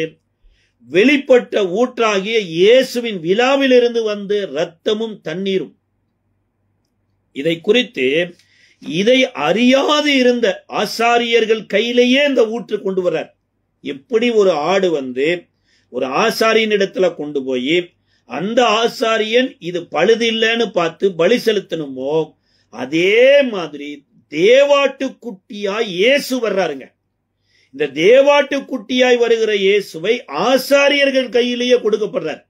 வெளிப்பட்ட ஊற்றாகிய இயேசுவின் விழாவிலிருந்து வந்து இரத்தமும் தண்ணீரும். இதை குறித்து இதை அறியாது இருந்த ஆசாரியர்கள் கையிலேயே இந்த ஊற்று கொண்டு வர்றார். எப்படி ஒரு ஆடு வந்து ஒரு ஆசாரியன் இடத்துல கொண்டு போய் அந்த ஆசாரியன் இது பழுது இல்லைன்னு பார்த்து பலி செலுத்தணுமோ, அதே மாதிரி தேவாட்டு குட்டியாய் இயேசு வர்றாருங்க. இந்த தேவாட்டு குட்டியாய் வருகிற இயேசுவை ஆசாரியர்கள் கையிலேயே கொடுக்கப்படுறார்.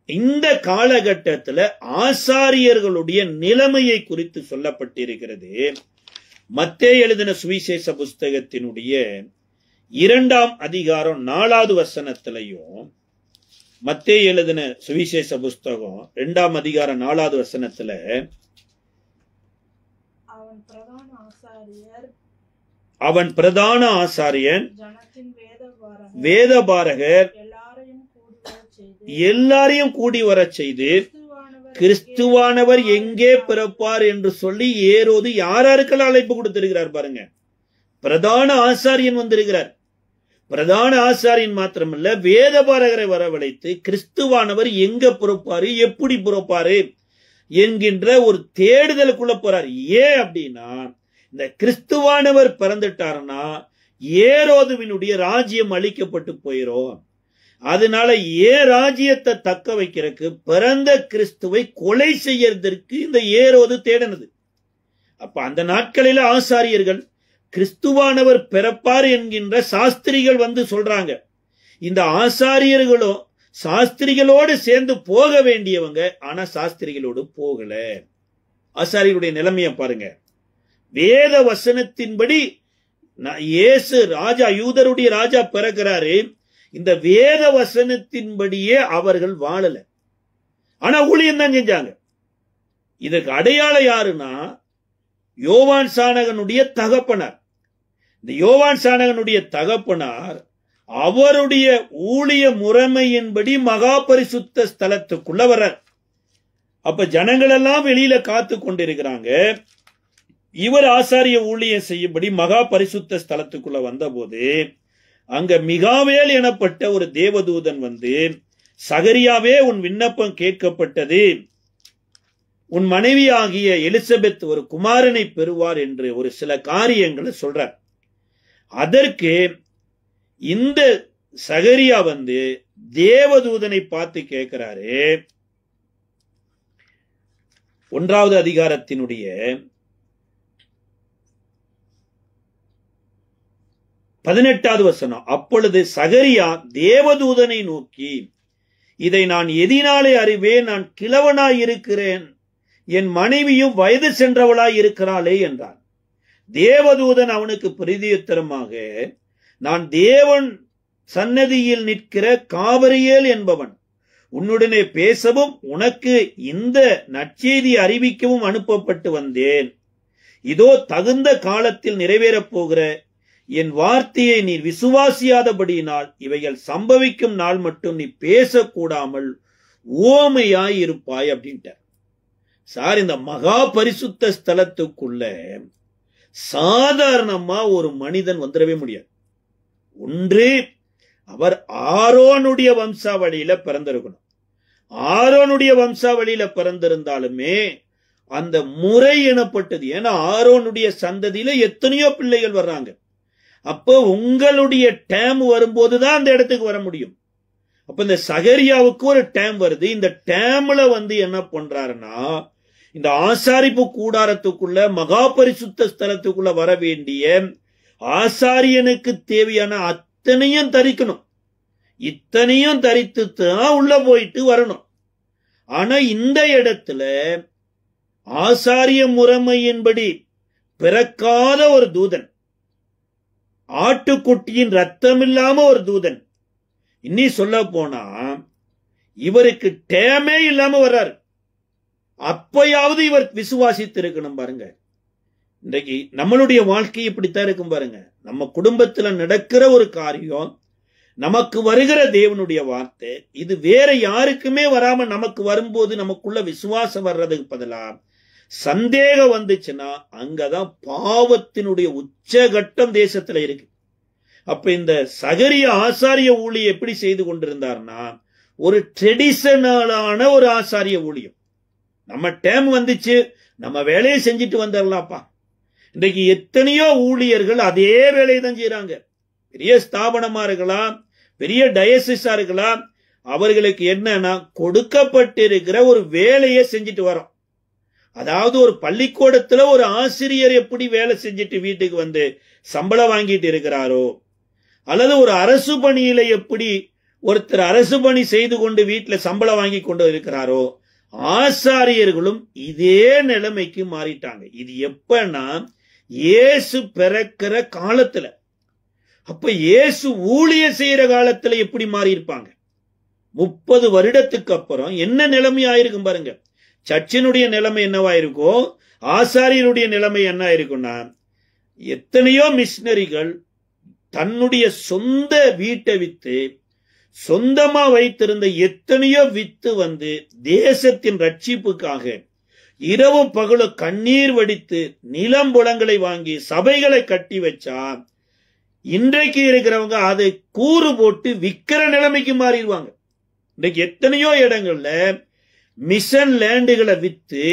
இந்த காலகட்டத்தில் ஆசாரியர்களுடைய நிலைமையை குறித்து சொல்லப்பட்டிருக்கிறது. மத்தேயு எழுதின சுவிசேஷ புஸ்தகத்தினுடைய 2ஆம் அதிகாரம் 4வது வசனத்திலையும், மத்தேயு எழுதின சுவிசேஷ புஸ்தகம் 2ஆம் அதிகாரம் 4வது வசனத்துல, அவன் பிரதான ஆசாரியன் வேதபாரகர் எல்லாரையும் கூடி வர செய்து கிறிஸ்துவானவர் எங்கே பிறப்பார் என்று சொல்லி ஏரோது யாராருக்கெல்லாம் அழைப்பு கொடுத்திருக்கிறார் பாருங்க. பிரதான ஆசாரியன் வந்திருக்கிறார். பிரதான ஆசாரியன் மாத்திரமல்ல, வேதபாரகரை வரவழைத்து கிறிஸ்துவானவர் எங்க பிறப்பாரு, எப்படி பிறப்பாரு என்கின்ற ஒரு தேடுதலுக்குள்ள போறார். ஏன் அப்படின்னா, இந்த கிறிஸ்துவானவர் பிறந்துட்டாருன்னா ஏரோதுவினுடைய ராஜ்யம் அழிக்கப்பட்டு போயிரும். அதனால ராஜ்யத்தை தக்க வைக்கிறதுக்கு பிறந்த கிறிஸ்துவை கொலை செய்யறதற்கு இந்த ஏரோது தேடினது. அப்ப அந்த நாட்களில ஆசாரியர்கள் கிறிஸ்துவானவர் பிறப்பார் என்கின்ற சாஸ்திரிகள் வந்து சொல்றாங்க. இந்த ஆசாரியர்களும் சாஸ்திரிகளோடு சேர்ந்து போக வேண்டியவங்க, ஆனா சாஸ்திரிகளோடு போகல. ஆசாரியருடைய நிலைமையை பாருங்க. வேத வசனத்தின்படி இயேசு ராஜா, யூதருடைய ராஜா பிறக்கிறாரு. இந்த வேத வசனத்தின்படியே அவர்கள் வாழல, ஆனா ஊழியம் தான் செஞ்சாங்க. இதற்கு அடையாளம் யாருன்னா யோவான் சானகனுடைய தகப்பனார். இந்த யோவான் சானகனுடைய தகப்பனார் அவருடைய ஊழிய முறைமையின்படி மகா பரிசுத்த ஸ்தலத்துக்குள்ள வர்றார். அப்ப ஜனங்கள் எல்லாம் வெளியில காத்து கொண்டிருக்கிறாங்க. இவர் ஆசாரிய ஊழியம் செய்யும்படி மகா பரிசுத்த ஸ்தலத்துக்குள்ள வந்த போது அங்க மிகாவேல் எனப்பட்ட ஒரு தேவதூதன் வந்து, சகரியாவே உன் விண்ணப்பம் கேட்கப்பட்டது, உன் மனைவி ஆகிய எலிசபெத் ஒரு குமாரனை பெறுவார் என்று ஒரு சில காரியங்களை சொல்றார். அதற்கு இந்த சகரியா வந்து தேவதூதனை பார்த்து கேட்கிறாரு. 1வது அதிகாரத்தினுடைய 18வது வசனம். அப்பொழுது சகரியா தேவதூதனை நோக்கி, இதை நான் எதினாலே அறிவேன், நான் கிழவனாய் இருக்கிறேன், என் மனைவியும் வயது சென்றவளாய் இருக்கிறாளே என்றான். தேவதூதன் அவனுக்கு பிரதியுத்தரமாக, நான் தேவன் சன்னதியில் நிற்கிற காபரியேல் என்பவன், உன்னுடனே பேசவும் உனக்கு இந்த நற்செய்தி அறிவிக்கவும் அனுப்பப்பட்டு வந்தேன். இதோ தகுந்த காலத்தில் நிறைவேறப் போகிற என் வார்த்தையை நீ விசுவாசியாதபடியினால் இவைகள் சம்பவிக்கும் நாள் மட்டும் நீ பேசக்கூடாமல் ஊமையாய் இருப்பாய் அப்படின்ட்டார். சார், இந்த மகா பரிசுத்த ஸ்தலத்துக்குள்ள சாதாரணமா ஒரு மனிதன் வந்துடவே முடியாது. ஒன்று, அவர் ஆரோனுடைய வம்சாவளியில பிறந்திருக்கணும். ஆரோனுடைய வம்சாவளியில பிறந்திருந்தாலுமே அந்த முறை எனப்பட்டது. ஏன்னா ஆரோனுடைய சந்ததியில எத்தனையோ பிள்ளைகள் வர்றாங்க. அப்போ உங்களுடைய டேம் வரும்போதுதான் அந்த இடத்துக்கு வர முடியும். அப்ப இந்த சகரியாவுக்கு ஒரு டேம் வருது. இந்த டேம்ல என்ன பண்றாருன்னா, இந்த ஆசாரிப்பு கூடாரத்துக்குள்ள மகா பரிசுத்த ஸ்தலத்துக்குள்ள வர வேண்டிய ஆசாரியனுக்கு தேவையான அத்தனையும் தரிக்கணும். இத்தனையும் தரித்து தான் உள்ள போயிட்டு வரணும். ஆனா இந்த இடத்துல ஆசாரிய முறைமையின்படி பிறக்காத ஒரு தூதன், ஆட்டுக்குட்டியின் ரத்தம் இல்லாம ஒரு தூதன், இன்னி சொல்ல போனா இவருக்கு டேமே இல்லாம வர்றாரு. அப்பயாவது இவர் விசுவாசித்து இருக்கணும். பாருங்க, இன்றைக்கு நம்மளுடைய வாழ்க்கை இப்படித்தான் இருக்கும். பாருங்க, நம்ம குடும்பத்துல நடக்கிற ஒரு காரியம், நமக்கு வருகிற தேவனுடைய வார்த்தை, இது வேற யாருக்குமே வராம நமக்கு வரும்போது நமக்குள்ள விசுவாசம் வர்றதுக்கு பதிலா சந்தேகம் வந்துச்சுன்னா அங்கதான் பாவத்தினுடைய உச்சகட்டம் தேசத்துல இருக்கு. அப்ப இந்த சகரிய ஆசாரிய ஊழியம் எப்படி செய்து கொண்டிருந்தார்னா, ஒரு ட்ரெடிஷனலான ஒரு ஆசாரிய ஊழியம். நம்ம டைம் வந்துச்சு, நம்ம வேலையை செஞ்சுட்டு வந்துடலாம்ப்பா. இன்றைக்கு எத்தனையோ ஊழியர்கள் அதே வேலையை தான் செய்யறாங்க. பெரிய ஸ்தாபனமா இருக்கலாம், பெரிய டயசிஸா இருக்கலாம், அவர்களுக்கு என்னன்னா கொடுக்கப்பட்டிருக்கிற ஒரு வேலையை செஞ்சுட்டு வரோம். அதாவது ஒரு பள்ளிக்கூடத்துல ஒரு ஆசிரியர் எப்படி வேலை செஞ்சுட்டு வீட்டுக்கு வந்து சம்பளம் வாங்கிட்டு இருக்கிறாரோ, அல்லது ஒரு அரசு பணியில எப்படி ஒருத்தர் அரசு பணி செய்து கொண்டு வீட்டுல சம்பளம் வாங்கி கொண்டு இருக்கிறாரோ, ஆசாரியர்களும் இதே நிலைமைக்கு மாறிட்டாங்க. இது எப்பன்னா இயேசு பிறக்கிற காலத்துல. அப்ப இயேசு ஊழியம் செய்யற காலத்துல எப்படி மாறி இருப்பாங்க? 30 வருடத்துக்கு அப்புறம் என்ன நிலைமை ஆயிருக்கும் பாருங்க. சர்ச்சினுடைய நிலைமை என்னவாயிருக்கோ, ஆசாரியருடைய நிலைமை என்ன ஆயிருக்கும்னா, எத்தனையோ மிஷினரிகள் தன்னுடைய சொந்த வீட்டை வித்து, சொந்தமா வைத்திருந்த எத்தனையோ வித்து வந்து தேசத்தின் ரட்சிப்புக்காக இரவு பகல கண்ணீர் வடித்து நிலம்புலங்களை வாங்கி சபைகளை கட்டி வச்சா, இன்றைக்கு இருக்கிறவங்க அதை கூறு போட்டு விக்கிற நிலைமைக்கு மாறிடுவாங்க. இன்றைக்கு எத்தனையோ இடங்கள்ல மிஷன் லேண்டுகளை வித்து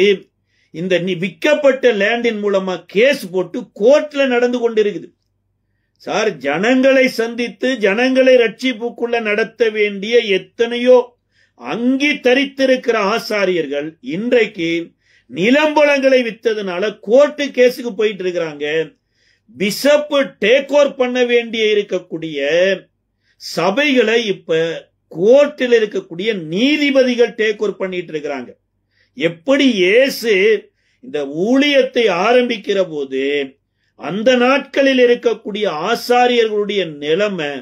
இந்த விற்கப்பட்ட லேண்டின் மூலமா கேஸ் போட்டு கோர்ட்ல நடந்து கொண்டிருக்குது. சார், ஜனங்களை சந்தித்து ஜனங்களை ரட்சிப்புக்குள்ள நடத்த வேண்டிய எத்தனையோ அங்கி தரித்திருக்கிற ஆசாரியர்கள் இன்றைக்கு நிலம்பலங்களை வித்ததுனால கோர்ட்டு கேஸுக்கு போயிட்டு இருக்கிறாங்க. பிஷப் டேக் ஓவர் பண்ண வேண்டிய இருக்கக்கூடிய சபைகளை இப்ப கோர்ட்டில் இருக்கக்கூடிய நீதிபதிகள் டேக் ஓவர் பண்ணிட்டு இருக்கிறாங்க. எப்படி இயேசு இந்த ஊழியத்தை ஆரம்பிக்கிற போது அந்த நாட்களில் இருக்கக்கூடிய ஆசாரியர்களுடைய நிலைமை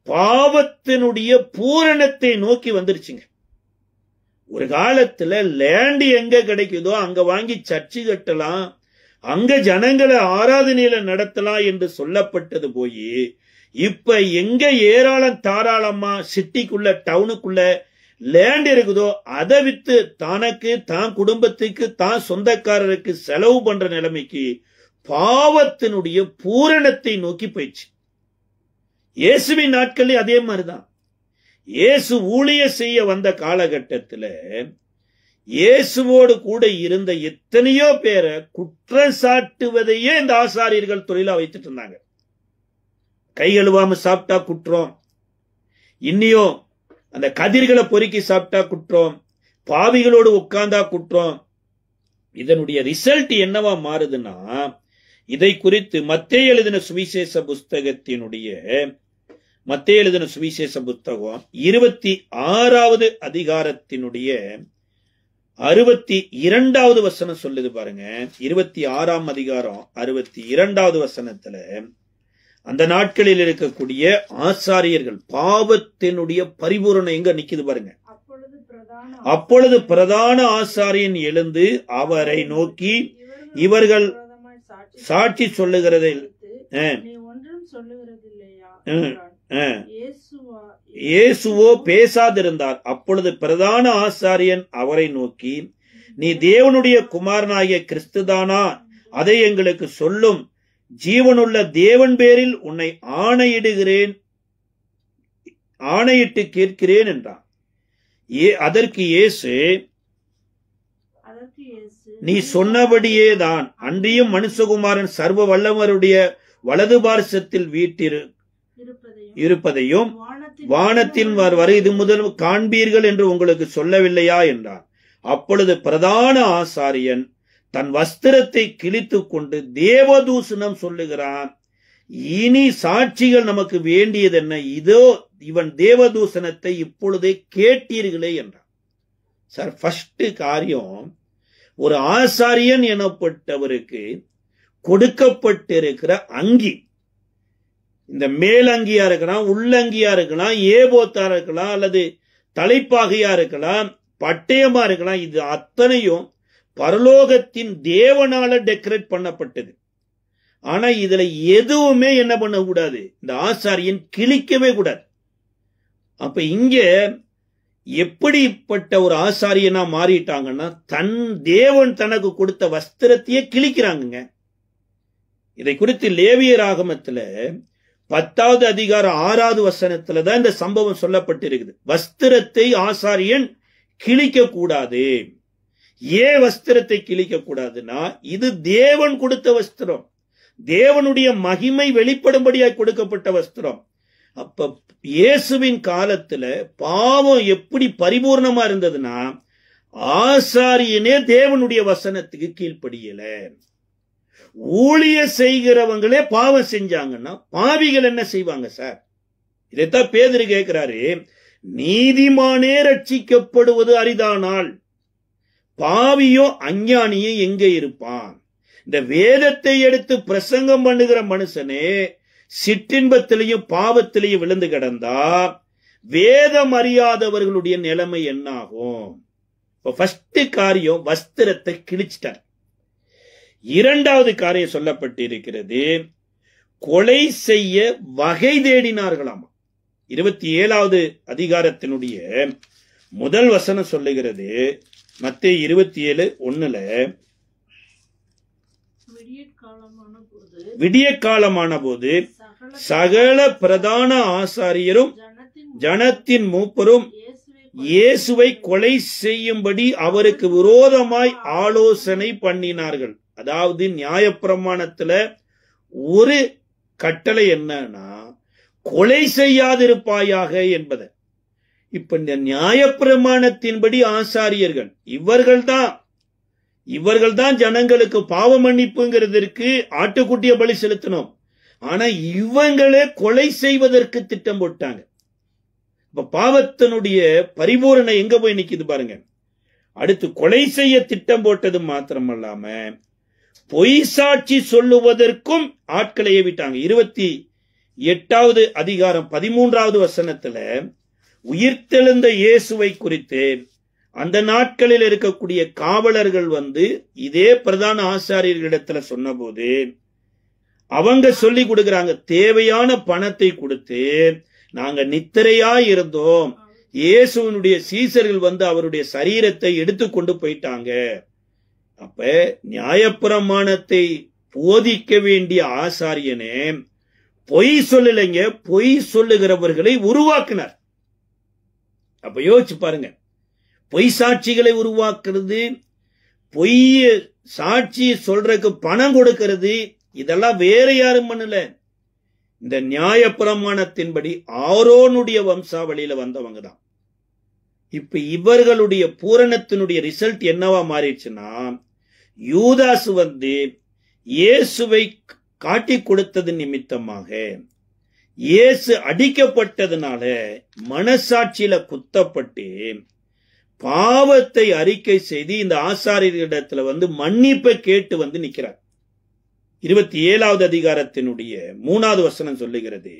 பாவத்தினுடைய பூரணத்தை நோக்கி வந்துருச்சுங்க. ஒரு காலத்துல லேண்ட் எங்க கிடைக்குதோ அங்க வாங்கி சர்ச்சு கட்டலாம், அங்க ஜனங்களை ஆராதனையில நடத்தலாம் என்று சொல்லப்பட்டது போய் இப்ப எங்க ஏராளம் தாராளமா சிட்டிக்குள்ள டவுனுக்குள்ள லேண்ட் இருக்குதோ அதை வித்து தனக்கு தான் குடும்பத்துக்கு தான் சொந்தக்காரருக்கு செலவு பண்ற நிலைமைக்கு பாவத்தினுடைய பூரணத்தை நோக்கி போயிடுச்சு. இயேசுவின் நாட்களில் அதே மாதிரிதான். இயேசு ஊழிய செய்ய வந்த காலகட்டத்துல இயேசுவோடு கூட இருந்த எத்தனையோ பேரை குற்றம் சாட்டுவதையே இந்த ஆசாரியர்கள் தொழிலா வைத்துட்டு இருந்தாங்க. கை கழுவாம சாப்பிட்டா குற்றம், இன்னியும் அந்த கதிர்களை பொறுக்கி சாப்பிட்டா குற்றம், பாவிகளோடு உட்கார்ந்தா குற்றம். இதனுடைய ரிசல்ட் என்னவா மாறுதுன்னா, இதை குறித்து மத்தேயு எழுதின சுவிசேஷ புஸ்தகத்தினுடைய மத்தேயு எழுதின சுவிசேஷ புத்தகம் 26வது அதிகாரத்தினுடைய 62வது வசனம் சொல்லுது பாருங்க. 26ஆம் அதிகாரம் 62வது வசனத்துல அந்த நாட்களில் இருக்கக்கூடிய ஆசாரியர்கள் பாவத்தினுடைய பரிபூரணம் எங்க நிக்குது பாருங்க. அப்பொழுது பிரதான ஆசாரியன் எழுந்து அவரை நோக்கி, இவர்கள் சாட்சி சொல்லுகிறதை இயேசுவோ பேசாதிருந்தார். அப்பொழுது பிரதான ஆசாரியன் அவரை நோக்கி, நீ தேவனுடைய குமாரனாகிய கிறிஸ்துதானா? அதை எங்களுக்கு சொல்லும். ஜீவனுள்ள தேவன் பேரில் உன்னை ஆணையிட்டு கேட்கிறேன் என்றான். அதற்கு இயேசு, நீ சொன்னபடியே தான், அன்றியும் மனுஷகுமாரன் சர்வ வல்லவருடைய வலது பார்சத்தில் வீட்டில் இருப்பதையும் வானத்தில் இது முதல் காண்பீர்கள் என்று உங்களுக்கு சொல்லவில்லையா என்றார். அப்பொழுது பிரதான ஆசாரியன் தன் வஸ்திரத்தை கிழித்துக் கொண்டு தேவதூஷணம் சொல்லுகிறான். இனி சாட்சிகள் நமக்கு வேண்டியது என்ன? இதோ இவன் தேவதூஷணத்தை இப்பொழுதே கேட்டீர்களே என்றான். சார், ஃபர்ஸ்ட் காரியம், ஒரு ஆசாரியன் எனப்பட்டவருக்கு கொடுக்கப்பட்டிருக்கிற அங்கி, இந்த மேலங்கியா இருக்கலாம், உள்ளங்கியா இருக்கலாம், ஏபோத்தா இருக்கலாம், அல்லது தலைப்பாகையா இருக்கலாம், பட்டயமா இருக்கலாம், இது அத்தனையும் பரலோகத்தின் தேவனால டெக்கரேட் பண்ணப்பட்டது. ஆனா இதுல எதுவுமே என்ன பண்ணக்கூடாது, இந்த ஆசாரியன் கிழிக்கவே கூடாது. அப்ப இங்க எப்படிப்பட்ட ஒரு ஆசாரியனா மாறிட்டாங்கன்னா, தன் தேவன் தனக்கு கொடுத்த வஸ்திரத்தையே கிழிக்கிறாங்க. இதை குறித்து லேவியர் ஆகமத்துல 10வது அதிகாரம் 6வது வசனத்துலதான் இந்த சம்பவம் சொல்லப்பட்டிருக்குது. வஸ்திரத்தை ஆசாரியன் கிழிக்க கூடாது. ஏன் வஸ்திரத்தை கிழிக்க கூடாதுன்னா, இது தேவன் கொடுத்த வஸ்திரம், தேவனுடைய மகிமை வெளிப்படும்படியாக கொடுக்கப்பட்ட வஸ்திரம். அப்ப இயேசுவின் காலத்துல பாவம் எப்படி பரிபூர்ணமா இருந்ததுன்னா, ஆசாரியனே தேவனுடைய வசனத்துக்கு கீழ்ப்படியல. ஊழிய செய்கிறவங்களே பாவம் செஞ்சாங்கன்னா பாவிகள் என்ன செய்வாங்க சார்? இதைத்தான் பேதுரு கேட்கிறாரு. நீதிமானே ரட்சிக்கப்படுவது அரிதானால் பாவியோ அஞ்ஞானியோ எங்கே இருப்பான்? இந்த வேதத்தை எடுத்து பிரசங்கம் பண்ணுகிற மனுஷனே சிற்றின்பத்திலையும் பாவத்திலையும் விழுந்து கிடந்தா வேதம் அறியாதவர்களுடைய நிலைமை என்னாகும்? ஃபர்ஸ்ட் காரியம், வஸ்திரத்தை கிழிச்சிட்டார். இரண்டாவது காரியம் சொல்லப்பட்டிருக்கிறது, கொலை செய்ய வகை தேடினார்களாம். 27வது அதிகாரத்தினுடைய முதல் வசனம் சொல்லுகிறது, மத்தேயு 27:1, விடிய காலமான போது சகல பிரதான ஆசாரியரும் ஜனத்தின் மூப்பரும் இயேசுவை கொலை செய்யும்படி அவருக்கு விரோதமாய் ஆலோசனை பண்ணினார்கள். அதாவது நியாயப்பிரமாணத்துல ஒரு கட்டளை என்னன்னா, கொலை செய்யாதிருப்பாயாக என்பது. இப்ப இந்த நியாயப்பிரமாணத்தின்படி ஆசாரியர்கள் இவர்கள்தான் ஜனங்களுக்கு பாவ மன்னிப்புங்கிறதுக்கு ஆட்டுக்குட்டிய பலி செலுத்தணும். ஆனா இவங்களே கொலை செய்வதற்கு திட்டம் போட்டாங்க. இப்ப பாவத்தினுடைய பரிபூரணை எங்க போய் நிக்குது பாருங்க. அடுத்து கொலை செய்ய திட்டம் போட்டது மாத்திரமல்லாம பொய் சாட்சி சொல்லுவதற்கும் ஆட்களை ஏவிட்டாங்க. 28வது அதிகாரம் 13வது வசனத்துல உயிர்த்தெழுந்த இயேசுவை குறித்து அந்த நாட்களில் இருக்கக்கூடிய காவலர்கள் இதே பிரதான ஆசாரியர்களிடத்துல சொன்னபோது அவங்க சொல்லி கொடுக்கறாங்க, தேவையான பணத்தை கொடுத்து நாங்க நித்திரையா இருந்தோம், இயேசுவினுடைய சீசர்கள் அவருடைய சரீரத்தை எடுத்துக்கொண்டு போயிட்டாங்க. அப்ப நியாயப்பிரமாணத்தை போதிக்க வேண்டிய ஆசாரியனே பொய் சொல்லலைங்க, பொய் சொல்லுகிறவர்களை உருவாக்கினார். அப்ப யோசிச்சு பாருங்க, பொய் சாட்சிகளை உருவாக்குறது, பொய் சாட்சி சொல்றதுக்கு பணம் கொடுக்கிறது, இதெல்லாம் வேற யாரும் பண்ணல. இந்த நியாயப்பிரமாணத்தின்படி ஆரோனுடைய வம்சாவளியில வந்தவங்க தான். இப்ப இவர்களுடைய பூரணத்தினுடைய ரிசல்ட் என்னவா மாறிடுச்சுன்னா, யூதாஸ் இயேசுவை காட்டி கொடுத்தது நிமித்தமாக இயேசு அடிக்கப்பட்டதுனால மனசாட்சியில குத்தப்பட்டு பாவத்தை அறிக்கை செய்து இந்த ஆசாரியர்களிடத்துல மன்னிப்பை கேட்டு நிக்கிறார். 27வது அதிகாரத்தினுடைய 3வது வசனம் சொல்லுகிறது,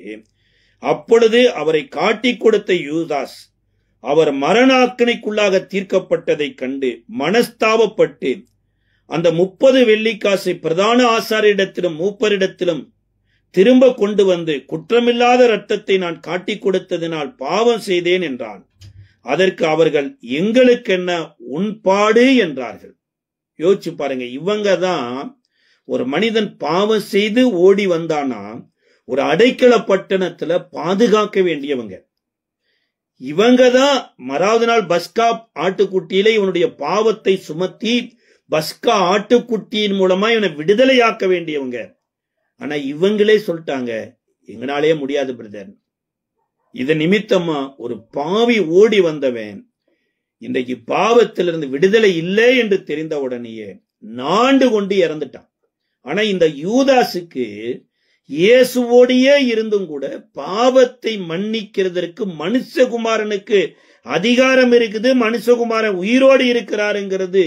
அப்பொழுது அவரை காட்டி கொடுத்த யூதாஸ் அவர் மரணாக்கணைக்குள்ளாக தீர்க்கப்பட்டதை கண்டு மனஸ்தாபப்பட்டு அந்த 30 வெள்ளிக்காசை பிரதான ஆசாரியரிடத்திலும் மூப்பரிடத்திலும் திரும்ப கொண்டு குற்றமில்லாத இரத்தத்தை நான் காட்டி கொடுத்ததினால் பாவம் செய்தேன் என்றான். அதற்கு அவர்கள், எங்களுக்கு என்ன உன்பாடு என்றார்கள். யோசிச்சு பாருங்க, இவங்க தான் ஒரு மனிதன் பாவம் செய்து ஓடி வந்தானா ஒரு அடைக்கல பட்டணத்துல பாதுகாக்க வேண்டியவங்க. இவங்க தான் மறாவது நாள் பஸ்கா ஆட்டுக்குட்டியில இவனுடைய பாவத்தை சுமத்தி பஸ்கா ஆட்டுக்குட்டியின் மூலமா இவனை விடுதலையாக்க வேண்டியவங்க. ஆனா இவங்களே சொல்லிட்டாங்க, எங்களாலே முடியாது பிரதர். இத நிமித்தமா ஒரு பாவி ஓடி வந்தவன் இன்றைக்கு பாவத்திலிருந்து விடுதலை இல்லை என்று தெரிந்த உடனேயே நாண்டு கொண்டு இறந்துட்டான். ஆனா இந்த யூதாசுக்கு இயேசுவோடையே இருந்தும் கூட பாவத்தை மன்னிக்கிறதற்கு மனுஷகுமாரனுக்கு அதிகாரம் இருக்குது, மனுஷகுமாரன் உயிரோடு இருக்கிறாருங்கிறது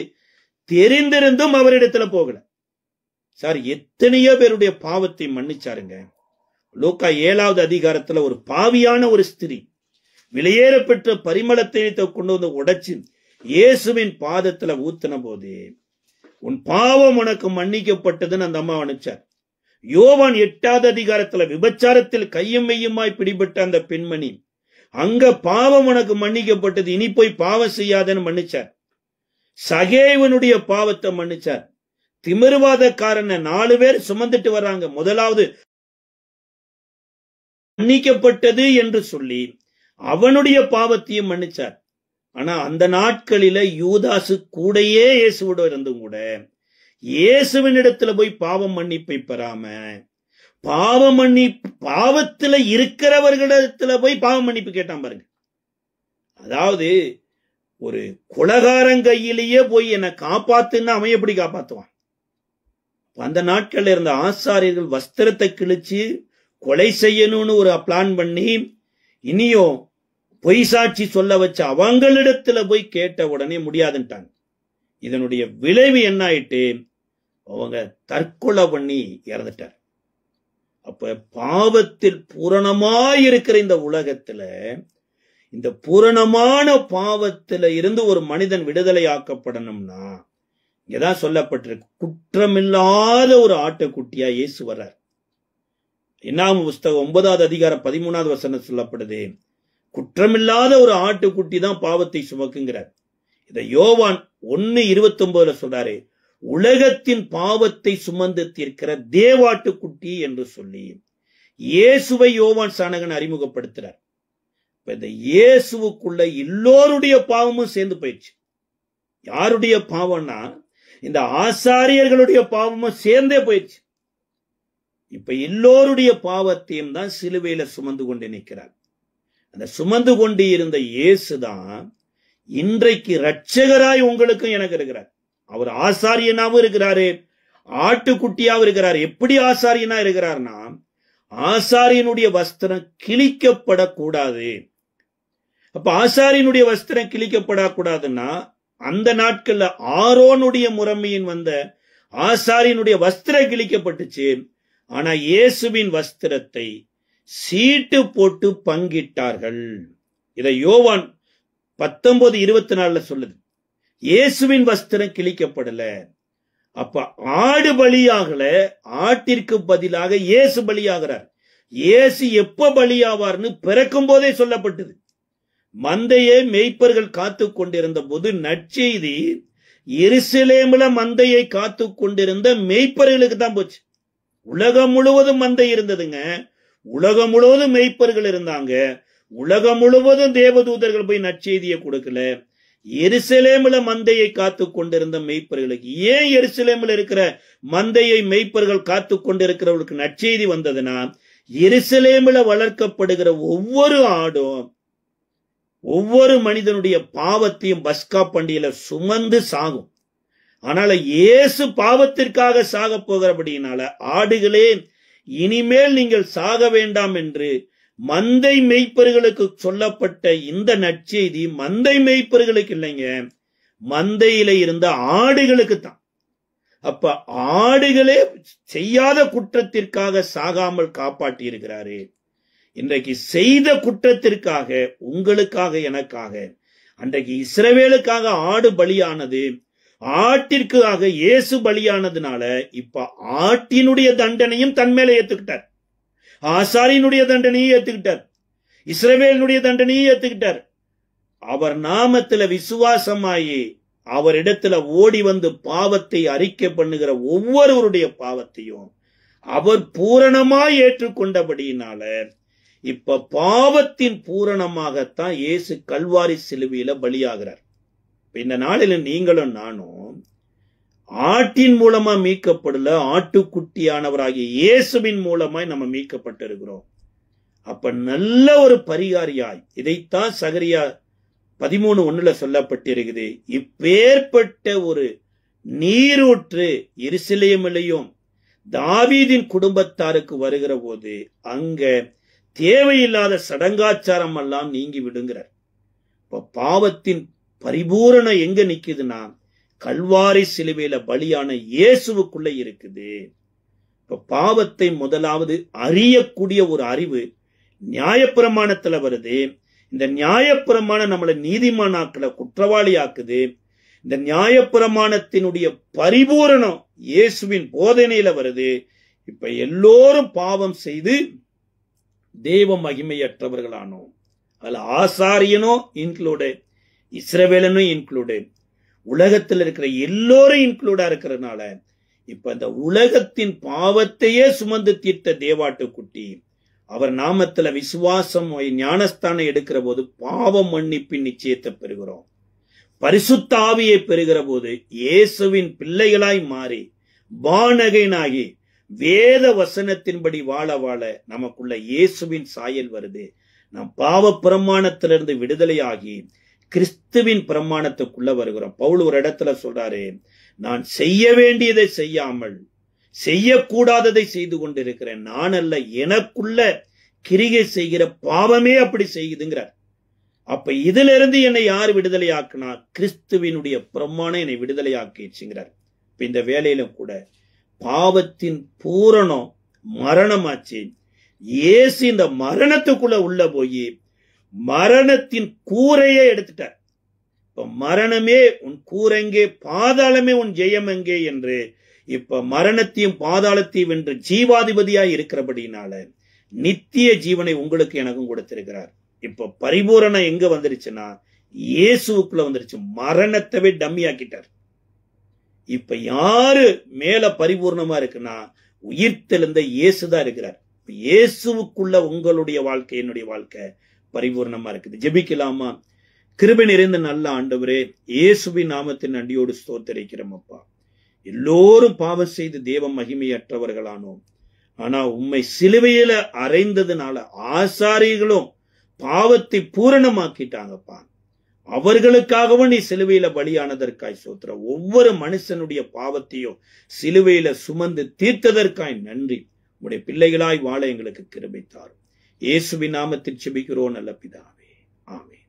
தெரிந்திருந்தும் அவரிடத்துல போகல. சார், எத்தனையோ பேருடைய பாவத்தை மன்னிச்சாருங்க. லூக்கா 7வது அதிகாரத்துல ஒரு பாவியான ஒரு ஸ்திரீ விலையேறப்பெற்ற பரிமள தைலத்தை கொண்டு வந்து உடைச்சு இயேசுவின் பாதத்துல ஊத்தின போது, உன் பாவம் உனக்கு மன்னிக்கப்பட்டதுன்னு அந்த அம்மா அனுப்பிச்சார். யோவான் 8வது அதிகாரத்துல விபச்சாரத்தில் கையும் மெய்யுமாய் பிடிபட்ட அந்த பெண்மணி, அங்க பாவம் உனக்கு மன்னிக்கப்பட்டது, இனி போய் பாவம் செய்யாதன்னு மன்னிச்சார். சகேவனுடைய பாவத்தை மன்னிச்சார். திமிர்வாதக்காரனை 4 பேர் சுமந்துட்டு வர்றாங்க, முதலாவது மன்னிக்கப்பட்டது என்று சொல்லி அவனுடைய பாவத்தையும் மன்னிச்சார். ஆனா அந்த நாட்களில யூதாசு கூடையே இயேசுவோட இருந்தும் கூட இயேசுவின் இடத்துல போய் பாவம் மன்னிப்பை பெறாம பாவத்துல இருக்கிறவர்களிடத்துல போய் பாவ மன்னிப்பு கேட்டான் பாருங்க. அதாவது ஒரு கொலகாரன் கையிலேயே போய் என்னை காப்பாத்துன்னா அவன் எப்படி காப்பாத்துவான்? அந்த நாட்கள்ல இருந்த ஆசாரியர்கள் வஸ்திரத்தை கிழிச்சு கொலை செய்யணும்னு ஒரு பிளான் பண்ணி இனியும் பொய் சாட்சி சொல்ல வச்ச அவங்களிடத்துல போய் கேட்ட உடனே முடியாதுன்ட்டாங்க. இதனுடைய விளைவு என்ன ஆயிட்டு, அவங்க தற்கொலை பண்ணி இறந்துட்டார். அப்ப பாவத்தில் பூரணமாயிருக்கிற இந்த உலகத்துல இந்த பூரணமான பாவத்துல இருந்து ஒரு மனிதன் விடுதலை ஆக்கப்படணும்னா இங்கதான் சொல்லப்பட்டிருக்கு, குற்றமில்லாத ஒரு ஆட்டுக்குட்டியா இயேசு வர்றார். என்னாகும் புஸ்தகம் 9வது அதிகாரம் 13வது வசனம் சொல்லப்படுது, குற்றமில்லாத ஒரு ஆட்டுக்குட்டி தான் பாவத்தை சுமக்குங்கிறார். இதை யோவான் 1:29 சொல்றாரு, உலகத்தின் பாவத்தை சுமந்து தீர்க்கிற தேவாட்டுக்குட்டி என்று சொல்லி இயேசுவை யோவான் சானகன் அறிமுகப்படுத்துறார். இந்த இயேசுவுக்குள்ள எல்லோருடைய பாவமும் சேர்ந்து போயிடுச்சு. யாருடைய பாவம்னா இந்த ஆசாரியர்களுடைய பாவமும் சேர்ந்தே போயிடுச்சு. இப்ப எல்லோருடைய பாவத்தையும் தான் சிலுவையில சுமந்து கொண்டு நிற்கிறார். அந்த சுமந்து கொண்டு இருந்த இயேசுதான் இன்றைக்கு இரட்சகராய் உங்களுக்கும் எனக்கு இருக்கிறார். அவர் ஆசாரியனாவும் இருக்கிறாரு, ஆட்டுக்குட்டியாவும் இருக்கிறார். எப்படி ஆசாரியனா இருக்கிறார்னா, ஆசாரியனுடைய வஸ்திரம் கிழிக்கப்படக்கூடாது. அப்ப ஆசாரியனுடைய வஸ்திரம் கிழிக்கப்படக்கூடாதுன்னா அந்த நாட்கள்ல ஆரோனுடைய முறைமையின் வந்த ஆசாரியனுடைய வஸ்திரம் கிழிக்கப்பட்டுச்சு. ஆனா இயேசுவின் வஸ்திரத்தை சீட்டு போட்டு பங்கிட்டார்கள். இதை யோவான் 19:24 சொல்லுது. இயேசுவின் வஸ்திரம் கிழிக்கப்படல. அப்ப ஆடு பலியாகல, ஆட்டிற்கு பதிலாக இயேசு பலியாகிறார். இயேசு எப்ப பலியாவார்னு பிறக்கும் போதே சொல்லப்பட்டது. மந்தையை மேய்ப்பர்கள் காத்து கொண்டிருந்த போது நற்செய்தி எருசலேமில மந்தையை காத்து கொண்டிருந்த மேய்ப்பர்களுக்கு தான் போச்சு. உலகம் முழுவதும் மந்தை இருந்ததுங்க, உலகம் முழுவதும் மேய்ப்பர்கள் இருந்தாங்க, உலகம் முழுவதும் தேவதூதர்கள் போய் நற்செய்தியை கொடுக்கல. எருசலேமில மந்தையை காத்து கொண்டிருந்த மேய்ப்பர்களுக்கு, ஏன் எருசலேமில் இருக்கிற மந்தையை மேய்ப்பர்கள் காத்து கொண்டிருக்கிறவர்களுக்கு நற்செய்தி வந்ததுன்னா, எருசலேமில வளர்க்கப்படுகிற ஒவ்வொரு ஆடும் ஒவ்வொரு மனிதனுடைய பாவத்தையும் பஸ்கா பண்டிகையில சுமந்து சாகும். ஆனால இயேசு பாவத்திற்காக சாக போகிறபடினால, ஆடுகளே இனிமேல் நீங்கள் சாக வேண்டாம் என்று மந்தை மேய்ப்பர்களுக்கு சொல்லப்பட்ட இந்த நற்செய்தி மந்தை மேய்ப்பர்களுக்கு இல்லைங்க, மந்தையில இருந்த ஆடுகளுக்கு தான். அப்ப ஆடுகளே செய்யாத குற்றத்திற்காக சாகாமல் காப்பாற்றி இருக்கிறாரு. இன்றைக்கு செய்த குற்றத்திற்காக, உங்களுக்காக, எனக்காக, அன்றைக்கு இஸ்ரவேலுக்காக ஆடு பலியானது, ஆட்டிற்காக இயேசு பலியானதுனால இப்ப ஆட்டினுடைய தண்டனையும் தன்மேல ஏத்துக்கிட்டார், ஆசாரியனுடைய தண்டனையும் ஏத்துக்கிட்டார், இஸ்ரவேலினுடைய தண்டனையும் ஏத்துக்கிட்டார். அவர் நாமத்துல விசுவாசமாயி அவரிடத்துல ஓடி வந்து பாவத்தை அறிக்கை பண்ணுகிற ஒவ்வொருவருடைய பாவத்தையும் அவர் பூரணமாய் ஏற்றுக்கொண்டபடியினால இப்ப பாவத்தின் பூரணமாகத்தான் இயேசு கல்வாரி சிலுவையில பலியாகிறார். இந்த நாளில நீங்களும் நானும் ஆட்டின் மூலமா மீட்கப்படல, ஆட்டுக்குட்டியானவராகிய இயேசுவின் மூலமாய் நம்ம மீட்கப்பட்டிருக்கிறோம். அப்ப நல்ல ஒரு பரிகாரியாய், இதைத்தான் சகரியா 13:1 சொல்லப்பட்டிருக்குது. இப்பேற்பட்ட ஒரு நீரூற்று எருசலேமிலேயும் தாவீதின் குடும்பத்தாருக்கு வருகிற போது அங்க தேவையில்லாத சடங்காச்சாரம் எல்லாம் நீங்கி விடுங்கிறார். இப்ப பாவத்தின் பரிபூரணம் எங்க நிக்குதுன்னா கல்வாரி சிலுவையில பலியான இயேசுவுக்குள்ள இருக்குது. இப்ப பாவத்தை முதலாவது அறியக்கூடிய ஒரு அறிவு நியாயப்பிரமாணத்துல வருது. இந்த நியாயப்பிரமாணம் நம்மளை நீதிமானாக்கல, குற்றவாளி ஆக்குது. இந்த நியாயப்பிரமாணத்தினுடைய பரிபூரணம் இயேசுவின் போதனையில வருது. இப்ப எல்லோரும் பாவம் செய்து தேவ மகிமையற்றவர்களானோம். அதுல ஆசாரியனும் இன்க்ளூடு, இஸ்ரவேலனும் இன்க்ளூடு, உலகத்தில் இருக்கிற எல்லோரும் இன்க்ளூடா இருக்கிறதுனால இப்ப இந்த உலகத்தின் பாவத்தையே சுமந்து தீர்த்த தேவாட்டுக்குட்டி அவர் நாமத்துல விசுவாசம் ஞானஸ்தானம் எடுக்கிற போது பாவம் மன்னிப்பின் நிச்சயத்தை பெறுகிறோம். பரிசுத்த ஆவியை பெறுகிற போது இயேசுவின் பிள்ளைகளாய் மாறி வானகைனாகி வேத வசனத்தின்படி வாழ வாழ நமக்குள்ள இயேசுவின் சாயல் வருது. நாம் பாவ பிரமாணத்திலிருந்து விடுதலையாகி கிறிஸ்துவின் பிரமாணத்துக்குள்ள வருகிறோம். பவுல் ஒரு இடத்துல சொல்றாரு, நான் செய்ய வேண்டியதை செய்யாமல் செய்யக்கூடாததை செய்து கொண்டிருக்கிறேன். நான் அல்ல, எனக்குள்ள கிரிகை செய்கிற பாவமே அப்படி செய்யுதுங்கிறார். அப்ப இதுல இருந்து என்னை யார் விடுதலை ஆக்குனா? கிறிஸ்துவினுடைய பிரமாணம் என்னை விடுதலை ஆக்கிச்சுங்கிறார். இப்ப இந்த வேலையிலும் கூட பாவத்தின் பூரணம் மரணமாச்சு. இயேசு இந்த மரணத்துக்குள்ள உள்ள போய் மரணத்தின் கூரையே எடுத்துட்டார். இப்ப மரணமே உன் கூரெங்கே, பாதாளமே உன் ஜெயம் எங்கே என்று இப்ப மரணத்தையும் பாதாளத்தையும் வென்று ஜீவாதிபதியாய் இருக்கிறபடினால நித்திய ஜீவனை உங்களுக்கு எனக்கும் கொடுத்திருக்கிறார். இப்ப பரிபூரணம் எங்க வந்துருச்சுன்னா இயேசுக்குள்ள வந்துருச்சு. மரணத்தவே டம்மி ஆக்கிட்டார். இப்ப யாரு மேல பரிபூர்ணமா இருக்குன்னா உயிர்த்தெழுந்த இயேசுதான் இருக்கிறார். இயேசுவுக்குள்ள உங்களுடைய வாழ்க்கை, என்னுடைய வாழ்க்கை பரிபூர்ணமா இருக்குது. ஜெபிக்கலாமா? கிருபை நிறைந்த நல்ல ஆண்டவரே, இயேசுவின் நாமத்தின் நன்றியோடு ஸ்தோத்திரிக்கிறோம் அப்பா. எல்லோரும் பாவம் செய்து தேவ மகிமையற்றவர்களானோம். ஆனா உம்மை சிலுவையில அறைந்ததுனால ஆசாரிகளும் பாவத்தை பூரணமாக்கிட்டாங்கப்பா. அவர்களுக்காகவும் நீ சிலுவையில பலியானதற்காய் ஸ்தோத்திரம். ஒவ்வொரு மனுஷனுடைய பாவத்தையும் சிலுவையில சுமந்து தீர்த்ததற்காய் நன்றி. உடைய பிள்ளைகளாய் வாழ எங்களுக்கு கிருபை தாரும். இயேசுவின் நாமத்தில் ஜெபிக்கிறோம் நல்ல பிதாவே, ஆமென்.